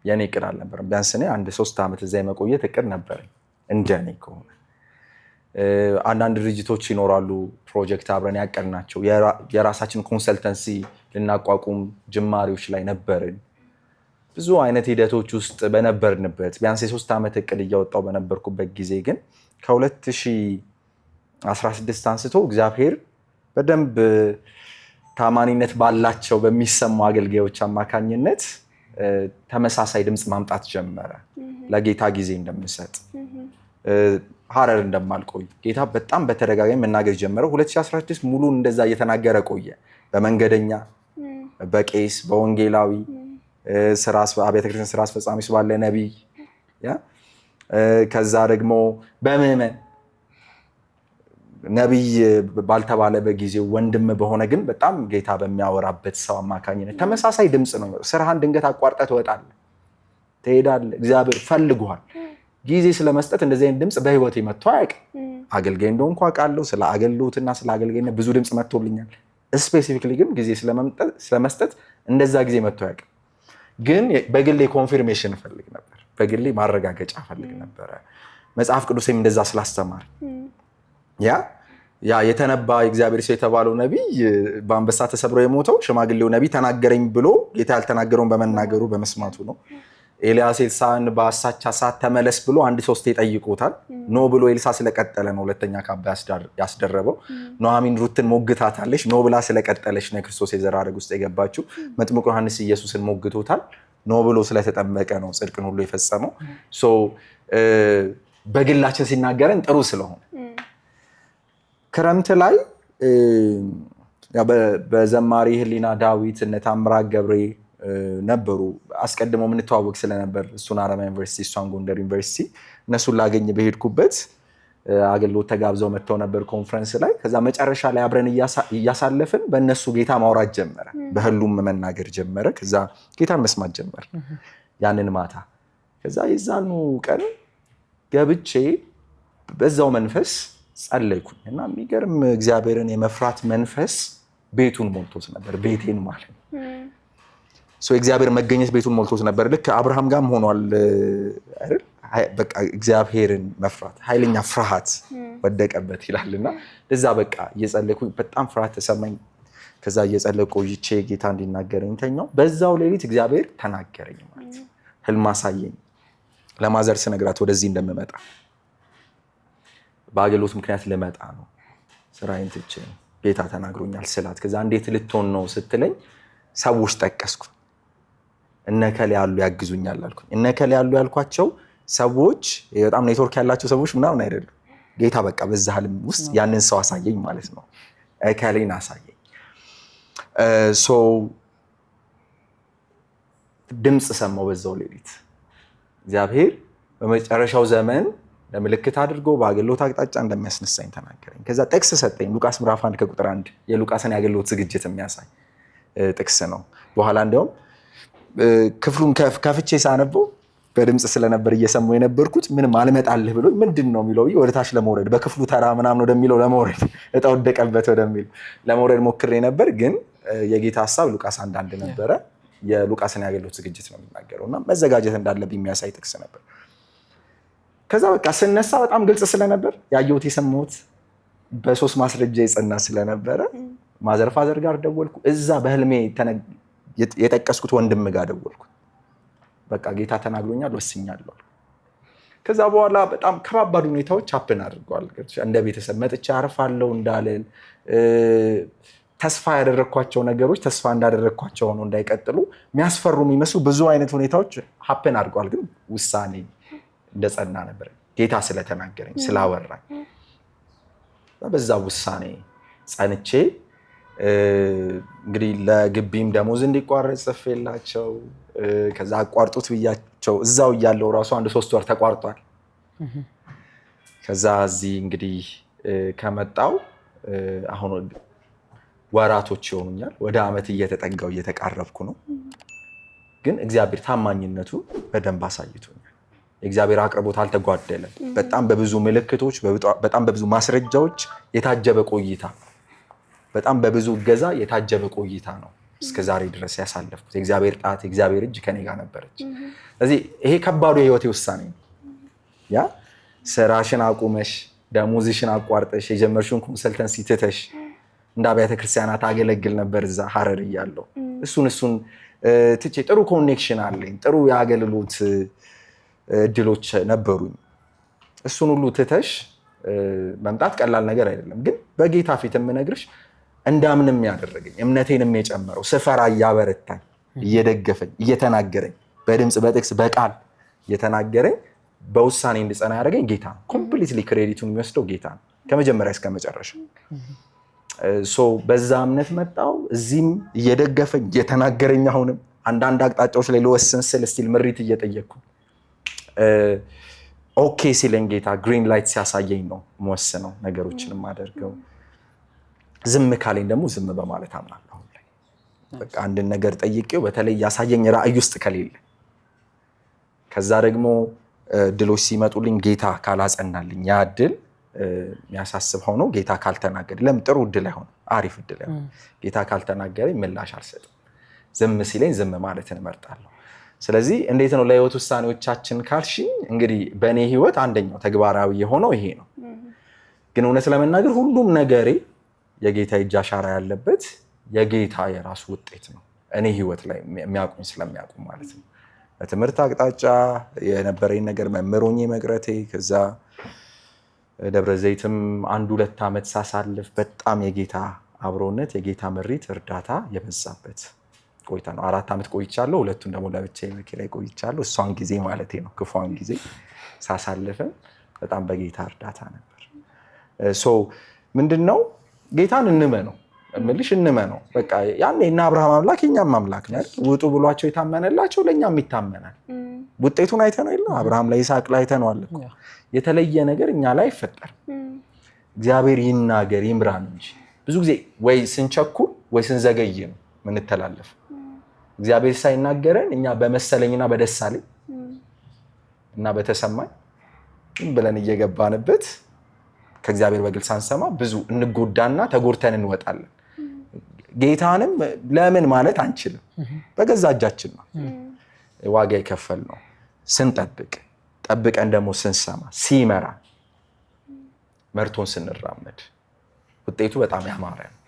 የኔ እቅድ አልነበረም። ቢያንስ እኔ 1-3 ዓመት እዛ የመቆየት እቅድ ነበረኝ እንደኔ ከሆነ። አንዳንድ ድርጅቶች ይኖራሉ ፕሮጀክት አብረን ያቀድናቸው፣ የራሳችን ኮንሰልተንሲ ልናቋቁም ጅማሬዎች ላይ ነበርን። ብዙ አይነት ሂደቶች ውስጥ በነበርንበት ቢያንስ የ3 ዓመት እቅድ እያወጣው በነበርኩበት ጊዜ ግን ከ2016 አንስቶ እግዚአብሔር በደንብ ታማኒነት ባላቸው በሚሰሙ አገልጋዮች አማካኝነት ተመሳሳይ ድምፅ ማምጣት ጀመረ። ለጌታ ጊዜ እንደምሰጥ ሐረር እንደማልቆይ ጌታ በጣም በተደጋጋሚ መናገር ጀመረ። 2016 ሙሉ እንደዛ እየተናገረ ቆየ። በመንገደኛ፣ በቄስ፣ በወንጌላዊ አብያተ ክርስቲያን ስራ አስፈጻሚ ባለ ነቢይ፣ ከዛ ደግሞ በምዕመን ነቢይ ባልተባለ በጊዜው ወንድም በሆነ ግን በጣም ጌታ በሚያወራበት ሰው አማካኝነት ተመሳሳይ ድምፅ ነው። ስራህን ድንገት አቋርጠህ ትወጣለህ፣ ትሄዳለህ። እግዚአብሔር ፈልጓል። ጊዜ ስለመስጠት እንደዚህ አይነት ድምፅ በህይወቴ መጥቶ አያውቅም። አገልጋይ እንደሆንኩ አውቃለሁ። ስለ አገልግሎትና ስለ አገልጋይነት ብዙ ድምፅ መጥቶልኛል። ስፔሲፊክሊ ግን ጊዜ ስለመስጠት እንደዛ ጊዜ መጥቶ አያውቅም። ግን በግሌ ኮንፊርሜሽን እፈልግ ነበር። በግሌ ማረጋገጫ እፈልግ ነበረ። መጽሐፍ ቅዱስም እንደዛ ስላስተማር ያ የተነባ የእግዚአብሔር ሰው የተባለው ነቢይ በአንበሳ ተሰብሮ የሞተው ሽማግሌው ነቢይ ተናገረኝ ብሎ ጌታ ያልተናገረውን በመናገሩ በመስማቱ ነው። ኤልያስ ኤልሳዕን በአሳቻ ሰዓት ተመለስ ብሎ 1-3 ይጠይቁታል። ኖ ብሎ ኤልሳ ስለቀጠለ ነው ሁለተኛ ካባ ያስደረበው። ኑኃሚን ሩትን ሞግታታለች። ኖ ብላ ስለቀጠለች ነው ክርስቶስ የዘር ሐረግ ውስጥ የገባችው። መጥምቁ ዮሐንስ ኢየሱስን ሞግቶታል። ኖ ብሎ ስለተጠመቀ ነው ጽድቅን ሁሉ የፈጸመው። በግላችን ሲናገረን ጥሩ ስለሆነ ክረምት ላይ በዘማሪ ህሊና ዳዊት እነ ታምራት ገብሬ ነበሩ። አስቀድሞ የምንተዋወቅ ስለነበር እሱን ሐረማያ ዩኒቨርሲቲ እሷን ጎንደር ዩኒቨርሲቲ እነሱን ላገኝ በሄድኩበት አገልግሎት ተጋብዘው መጥተው ነበር ኮንፈረንስ ላይ። ከዛ መጨረሻ ላይ አብረን እያሳለፍን በእነሱ ጌታ ማውራት ጀመረ፣ በህሉም መናገር ጀመረ። ከዛ ጌታን መስማት ጀመረ ያንን ማታ። ከዛ የዛኑ ቀን ገብቼ በዛው መንፈስ ጸለይኩኝ እና የሚገርም እግዚአብሔርን የመፍራት መንፈስ ቤቱን ሞልቶት ነበር። ቤቴን ማለት ነው። የእግዚአብሔር መገኘት ቤቱን ሞልቶት ነበር። ልክ አብርሃም ጋርም ሆኗል አይደል? በቃ እግዚአብሔርን መፍራት ኃይለኛ ፍርሃት ወደቀበት ይላልና እዛ በቃ እየጸለይኩኝ በጣም ፍርሃት ተሰማኝ። ከዛ እየጸለይኩ ቆይቼ ጌታ እንዲናገረኝ ተኛው። በዛው ሌሊት እግዚአብሔር ተናገረኝ ማለት ነው። ህልም አሳየኝ። ለማዘር ስነግራት ወደዚህ እንደምመጣ በአገልግሎት ምክንያት ልመጣ ነው ስራዬን ትቼ ጌታ ተናግሮኛል ስላት። ከዛ እንዴት ልትሆን ነው ስትለኝ ሰዎች ጠቀስኩ። እነከለ ያሉ ያግዙኛል አልኩኝ። እነከለ ያሉ ያልኳቸው ሰዎች በጣም ኔትወርክ ያላቸው ሰዎች ምናምን አይደሉም። ጌታ በቃ በዛ ህልም ውስጥ ያንን ሰው አሳየኝ ማለት ነው። እከሌን አሳየኝ። ድምፅ ሰማሁ በዛው ሌሊት። እግዚአብሔር በመጨረሻው ዘመን ለምልክት አድርጎ በአገልግሎት አቅጣጫ እንደሚያስነሳኝ ተናገረኝ። ከዛ ጥቅስ ሰጠኝ። ሉቃስ ምዕራፍ 1 ከቁጥር 1 የሉቃስን የአገልግሎት ዝግጅት የሚያሳይ ጥቅስ ነው። በኋላ እንዲያውም ክፍሉን ከፍቼ ሳነበው በድምፅ ስለነበር እየሰማሁ የነበርኩት ምንም አልመጣልህ ብሎ ምንድን ነው የሚለው ወደታች ለመውረድ በክፍሉ ተራ ምናምን ወደሚለው ለመውረድ እጣ ወደቀበት ወደሚል ለመውረድ ሞክሬ ነበር። ግን የጌታ ሀሳብ ሉቃስ 1:1 ነበረ። የሉቃስን የአገልግሎት ዝግጅት ነው የሚናገረው እና መዘጋጀት እንዳለብኝ የሚያሳይ ጥቅስ ነበር። ከዛ በቃ ስነሳ በጣም ግልጽ ስለነበር ያየሁት የሰማሁት በ3 ማስረጃ የጸና ስለነበረ ማዘር ፋዘር ጋር ደወልኩ። እዛ በህልሜ የጠቀስኩት ወንድም ጋር ደወልኩ። በቃ ጌታ ተናግሮኛል ወስኛለሁ። ከዛ በኋላ በጣም ከባባድ ሁኔታዎች ሀፕን አድርገዋል። እንደ ቤተሰብ መጥቼ አርፋለሁ እንዳልን ተስፋ ያደረግኳቸው ነገሮች ተስፋ እንዳደረግኳቸው ሆነው እንዳይቀጥሉ የሚያስፈሩ የሚመስሉ ብዙ አይነት ሁኔታዎች ሀፕን አድርገዋል። ግን ውሳኔ እንደጸና ነበር ጌታ ስለተናገረኝ ስላወራኝ። በዛ ውሳኔ ጸንቼ እንግዲህ ለግቢም ደሞዝ እንዲቋረጥ ጽፌላቸው ከዛ አቋርጡት ብያቸው እዛው እያለው ራሱ 1-3 ወር ተቋርጧል። ከዛ እዚህ እንግዲህ ከመጣው አሁን ወራቶች ይሆኑኛል። ወደ ዓመት እየተጠጋው እየተቃረብኩ ነው። ግን እግዚአብሔር ታማኝነቱ በደንብ አሳይቶኛል። የእግዚአብሔር አቅርቦት አልተጓደለም። በጣም በብዙ ምልክቶች፣ በጣም በብዙ ማስረጃዎች የታጀበ ቆይታ፣ በጣም በብዙ እገዛ የታጀበ ቆይታ ነው እስከዛሬ ድረስ ያሳለፍኩት። የእግዚአብሔር ጣት የእግዚአብሔር እጅ ከኔ ጋር ነበረች። ስለዚህ ይሄ ከባዱ የህይወቴ ውሳኔ ነው። ያ ስራሽን አቁመሽ ደሞዝሽን አቋርጠሽ የጀመርሽውን ኮንሰልተንሲ ትተሽ እንደ አብያተ ክርስቲያናት አገለግል ነበር እዛ ሐረር እያለሁ። እሱን ትቼ ጥሩ ኮኔክሽን አለኝ፣ ጥሩ የአገልግሎት እድሎች ነበሩኝ። እሱን ሁሉ ትተሽ መምጣት ቀላል ነገር አይደለም። ግን በጌታ ፊት የምነግርሽ እንዳምንም ያደረገኝ እምነቴንም የጨመረው ስፈራ እያበረታኝ እየደገፈኝ እየተናገረኝ በድምፅ በጥቅስ በቃል እየተናገረኝ በውሳኔ እንድጸና ያደረገኝ ጌታ ነው። ኮምፕሊትሊ ክሬዲቱን የሚወስደው ጌታ ነው ከመጀመሪያ እስከ መጨረሻ። በዛ እምነት መጣው። እዚህም እየደገፈኝ እየተናገረኝ አሁንም አንዳንድ አቅጣጫዎች ላይ ልወስን ስል ስቲል ምሪት እየጠየቅኩ ኦኬ ሲለኝ ጌታ ግሪን ላይት ሲያሳየኝ ነው የምወስነው ነገሮችንም አደርገው። ዝም ካለኝ ደግሞ ዝም በማለት አምናለሁ። በቃ አንድን ነገር ጠይቄው በተለይ ያሳየኝ ራእይ ውስጥ ከሌለ ከዛ ደግሞ ድሎች ሲመጡልኝ ጌታ ካላጸናልኝ ያ ድል የሚያሳስብ ሆኖ ጌታ ካልተናገረ ለምን ጥሩ ድል አይሆን አሪፍ ድል አይሆን ጌታ ካልተናገረኝ ምላሽ አልሰጥም። ዝም ሲለኝ ዝም ማለትን እመርጣለሁ። ስለዚህ እንዴት ነው ለህይወት ውሳኔዎቻችን ካልሽኝ እንግዲህ በእኔ ህይወት አንደኛው ተግባራዊ የሆነው ይሄ ነው። ግን እውነት ለመናገር ሁሉም ነገሬ የጌታ እጅ አሻራ ያለበት የጌታ የራሱ ውጤት ነው። እኔ ህይወት ላይ የሚያውቁኝ ስለሚያውቁ ማለት ነው። በትምህርት አቅጣጫ የነበረኝ ነገር መምህሮኜ መቅረቴ ከዛ ደብረ ዘይትም 1-2 ዓመት ሳሳልፍ በጣም የጌታ አብሮነት የጌታ ምሪት እርዳታ የበዛበት ቆይታ ነው። 4 ዓመት ቆይቻለሁ። 2ቱን ደግሞ ለብቻዬ ላይ ቆይቻለሁ። እሷን ጊዜ ማለቴ ነው ክፉን ጊዜ ሳሳልፍም በጣም በጌታ እርዳታ ነበር። ምንድነው ጌታን እንመነው እምልሽ እንመነው። በቃ ያኔ እና አብርሃም አምላክ የኛም አምላክ ነው። ውጡ ብሏቸው የታመነላቸው ለኛም ይታመናል። ውጤቱን አይተነው የለ አብርሃም ላይ ይስሐቅ ላይ አይተነዋል እኮ። የተለየ ነገር እኛ ላይ አይፈጠርም። እግዚአብሔር ይናገር ይምራን እንጂ ብዙ ጊዜ ወይ ስንቸኩል ወይ ስንዘገይ ነው ምንተላለፍ። እግዚአብሔር ሳይናገረን እኛ በመሰለኝና በደሳለኝ እና በተሰማኝ ብለን እየገባንበት ከእግዚአብሔር በግልጽ ሳንሰማ ብዙ እንጎዳና ተጎድተን እንወጣለን። ጌታንም ለምን ማለት አንችልም። በገዛ እጃችን ነው ዋጋ ይከፈል ነው። ስንጠብቅ ጠብቀን ደግሞ ስንሰማ ሲመራ መርቶን ስንራመድ ውጤቱ በጣም ያማረ ነው።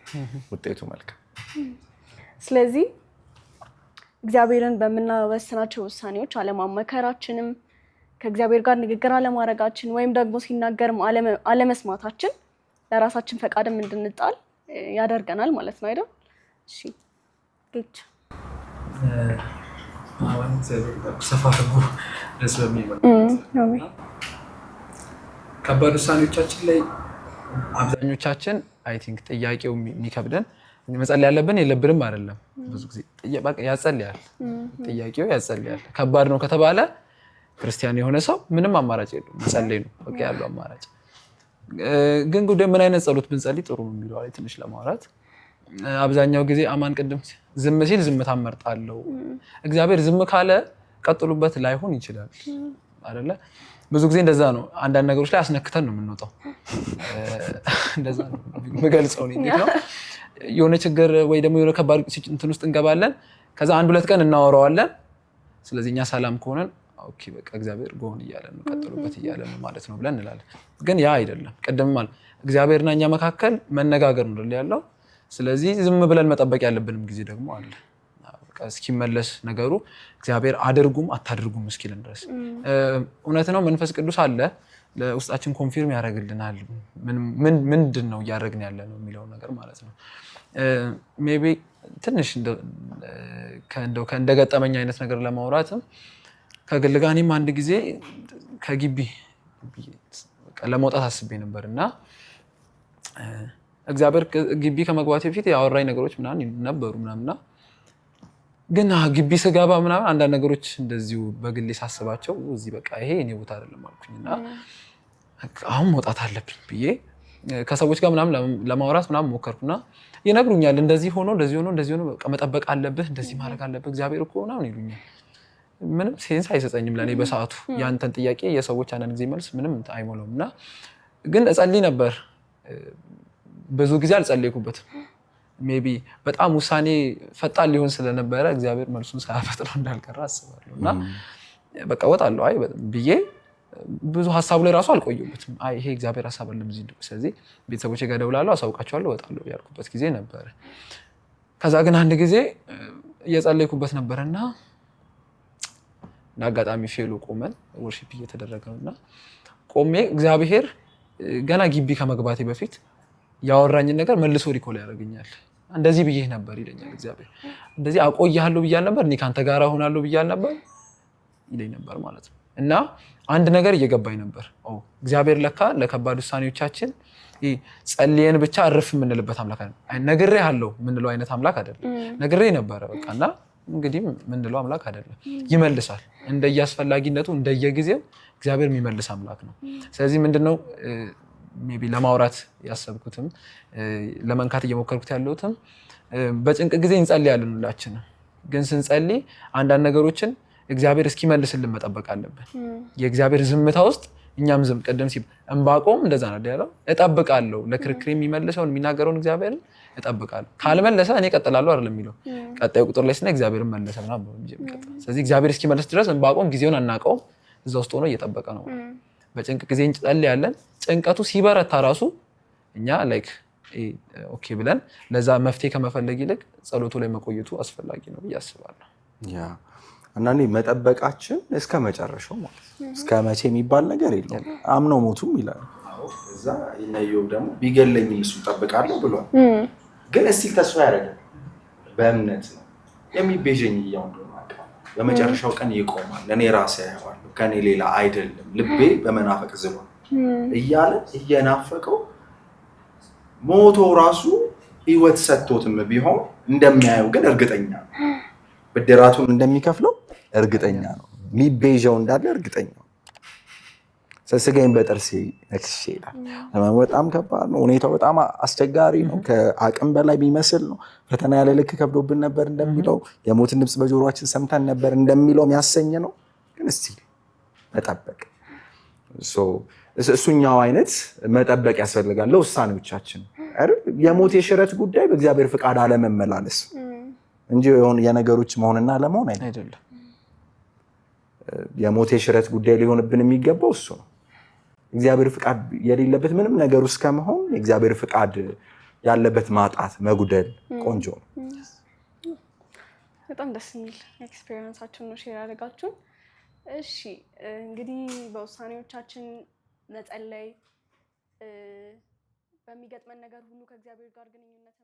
ውጤቱ መልካም። ስለዚህ እግዚአብሔርን በምናወስናቸው ውሳኔዎች አለማመከራችንም ከእግዚአብሔር ጋር ንግግር አለማድረጋችን ወይም ደግሞ ሲናገርም አለመስማታችን ለራሳችን ፈቃድም እንድንጣል ያደርገናል ማለት ነው አይደል? እሺ ጌች ከባድ ውሳኔዎቻችን ላይ አብዛኞቻችን አይ ቲንክ ጥያቄው የሚከብደን መጸለይ ያለብን የለብንም አይደለም። ብዙ ጊዜ ያጸልያል፣ ጥያቄው ያጸልያል። ከባድ ነው ከተባለ ክርስቲያን የሆነ ሰው ምንም አማራጭ የለውም፣ መጸለይ ነው በቃ ያለው አማራጭ። ግን ጉዳይ ምን አይነት ጸሎት ብንጸልይ ጥሩ ነው የሚለው ላይ ትንሽ ለማውራት አብዛኛው ጊዜ አማን ቅድም ዝም ሲል ዝምታን መርጣለሁ። እግዚአብሔር ዝም ካለ ቀጥሉበት ላይሆን ይችላል አይደለ? ብዙ ጊዜ እንደዛ ነው። አንዳንድ ነገሮች ላይ አስነክተን ነው የምንወጣው። እንደዛ ነው የምገልጸው ነው። የሆነ ችግር ወይ ደግሞ የሆነ ከባድ እንትን ውስጥ እንገባለን። ከዛ 1-2 ቀን እናወራዋለን። ስለዚህ እኛ ሰላም ከሆነን ኦኬ በቃ እግዚአብሔር ጎን እያለ ነው ቀጥሉበት እያለ ነው ማለት ነው ብለን እንላለን። ግን ያ አይደለም። ቀደም ማለት እግዚአብሔርና እኛ መካከል መነጋገር ነው ያለው። ስለዚህ ዝም ብለን መጠበቅ ያለብንም ጊዜ ደግሞ አለ። በቃ እስኪመለስ ነገሩ እግዚአብሔር አድርጉም አታድርጉም እስኪልን ድረስ እውነት ነው። መንፈስ ቅዱስ አለ ለውስጣችን ኮንፊርም ያደርግልናል ምንድን ነው እያደረግን ያለ ነው የሚለው ነገር ማለት ነው። ሜይ ቢ ትንሽ እንደገጠመኝ አይነት ነገር ለማውራትም ከግል ጋር እኔም አንድ ጊዜ ከግቢ ለመውጣት አስቤ ነበር እና እግዚአብሔር ግቢ ከመግባቴ በፊት ያወራኝ ነገሮች ምናምን ነበሩ ምናምንና ግን ግቢ ስገባ ምናምን አንዳንድ ነገሮች እንደዚሁ በግሌ ሳስባቸው እዚህ በቃ ይሄ እኔ ቦታ አይደለም አልኩኝና አሁን መውጣት አለብኝ ብዬ ከሰዎች ጋር ምናምን ለማውራት ምናምን ሞከርኩና ይነግሩኛል እንደዚህ ሆኖ በቃ መጠበቅ አለብህ እንደዚህ ማድረግ አለብህ እግዚአብሔር እኮ ምናምን ይሉኛል። ምንም ሴንስ አይሰጠኝም ለኔ በሰዓቱ ያንተን ጥያቄ የሰዎች አንዳንድ ጊዜ መልስ ምንም አይሞላውም እና ግን እጸልይ ነበር። ብዙ ጊዜ አልጸለይኩበትም። ሜቢ በጣም ውሳኔ ፈጣን ሊሆን ስለነበረ እግዚአብሔር መልሱን ሳያፈጥነው እንዳልቀረ አስባለሁ እና በቃ እወጣለሁ አይ ብዬ ብዙ ሀሳቡ ላይ ራሱ አልቆየሁበትም። አይ ይሄ እግዚአብሔር ሀሳብ አለም እዚህ ነው ስለዚህ ቤተሰቦቼ ጋር እደውላለሁ አሳውቃቸዋለሁ እወጣለሁ ያልኩበት ጊዜ ነበረ። ከዛ ግን አንድ ጊዜ እየጸለይኩበት ነበርና አጋጣሚ ፌሎ ቆመን ወርሺፕ እየተደረገ ነውና ቆሜ እግዚአብሔር ገና ግቢ ከመግባቴ በፊት ያወራኝን ነገር መልሶ ሪኮል ያደርገኛል። እንደዚህ ብዬ ነበር ይለኛል እግዚአብሔር። እንደዚህ አቆያለሁ ብያል ነበር እኔ ካንተ ጋር ሆናለሁ ብያል ነበር ይለኝ ነበር ማለት ነው። እና አንድ ነገር እየገባኝ ነበር። እግዚአብሔር ለካ ለከባድ ውሳኔዎቻችን ጸልየን ብቻ እርፍ የምንልበት አምላክ አይደለም። ነግሬሃለሁ የምንለው አይነት አምላክ አይደለም። ነግሬ ነበረ በቃ እና እንግዲህ የምንለው አምላክ አይደለም። ይመልሳል እንደየአስፈላጊነቱ እንደየጊዜው እግዚአብሔር የሚመልስ አምላክ ነው። ስለዚህ ምንድነው ሜይ ቢ ለማውራት ያሰብኩትም ለመንካት እየሞከርኩት ያለሁትም በጭንቅ ጊዜ እንጸልያለን ሁላችንም። ግን ስንጸልይ አንዳንድ ነገሮችን እግዚአብሔር እስኪመልስልን መጠበቅ አለብን። የእግዚአብሔር ዝምታ ውስጥ እኛም ዝም ቀደም ሲል ዕንባቆም እንደዛ ነው ያለው። እጠብቃለሁ ለክርክር የሚመልሰውን የሚናገረውን እግዚአብሔርን እጠብቃለሁ፣ ካልመለሰ እኔ እቀጥላለሁ አይደለም የሚለው። ቀጣዩ ቁጥር ላይ ስና እግዚአብሔርን መለሰ ምናምን ብሎ የሚቀጥል። ስለዚህ እግዚአብሔር እስኪመልስ ድረስ ዕንባቆም ጊዜውን አናውቀውም፣ እዛ ውስጥ ሆኖ እየጠበቀ ነው። በጭንቅ ጊዜ እንጸልያለን። ጭንቀቱ ሲበረታ ራሱ እኛ ላይክ ኦኬ ብለን ለዛ መፍትሄ ከመፈለግ ይልቅ ጸሎቱ ላይ መቆየቱ አስፈላጊ ነው ብዬ አስባለሁ። እና መጠበቃችን እስከ መጨረሻው ማለት እስከ መቼ የሚባል ነገር የለውም። አምነው ሞቱም ይላል። እዛ ኢዮብ ደግሞ ቢገለኝም እሱ እጠብቃለሁ ብሏል። ግን እስቲ ተስፋ ያደርጋል። በእምነት ነው የሚቤዠኝ እያው እንደሆነ በመጨረሻው ቀን ይቆማል። እኔ ራሴ አየዋለሁ፣ ከኔ ሌላ አይደለም፣ ልቤ በመናፈቅ ዝሏል እያለ እየናፈቀው ሞቶ ራሱ ህይወት ሰጥቶትም ቢሆን እንደሚያየው ግን እርግጠኛ ነው። ብድራቱን እንደሚከፍለው እርግጠኛ ነው። የሚቤዠው እንዳለ እርግጠኛ ነው። ስጋዬን በጥርሴ ነክሼ ይላል። በጣም ከባድ ነው። ሁኔታው በጣም አስቸጋሪ ነው። ከአቅም በላይ የሚመስል ነው። ፈተና ያለ ልክ ከብዶብን ነበር እንደሚለው፣ የሞትን ድምፅ በጆሮአችን ሰምተን ነበር እንደሚለው የሚያሰኝ ነው። ግን እስቲ መጠበቅ እሱኛው አይነት መጠበቅ ያስፈልጋል ለውሳኔዎቻችን። የሞት የሽረት ጉዳይ በእግዚአብሔር ፍቃድ አለመመላለስ እንጂ የነገሮች መሆንና ለመሆን አይደለም። የሞት የሽረት ጉዳይ ሊሆንብን የሚገባው እሱ ነው። እግዚአብሔር ፍቃድ የሌለበት ምንም ነገር ውስጥ ከመሆን የእግዚአብሔር ፍቃድ ያለበት ማጣት መጉደል ቆንጆ ነው። በጣም ደስ የሚል ኤክስፒሪየንሳችሁን ነው ሼር ያደረጋችሁን። እሺ እንግዲህ በውሳኔዎቻችን መጸለይ፣ በሚገጥመን ነገር ሁሉ ከእግዚአብሔር ጋር ግንኙነት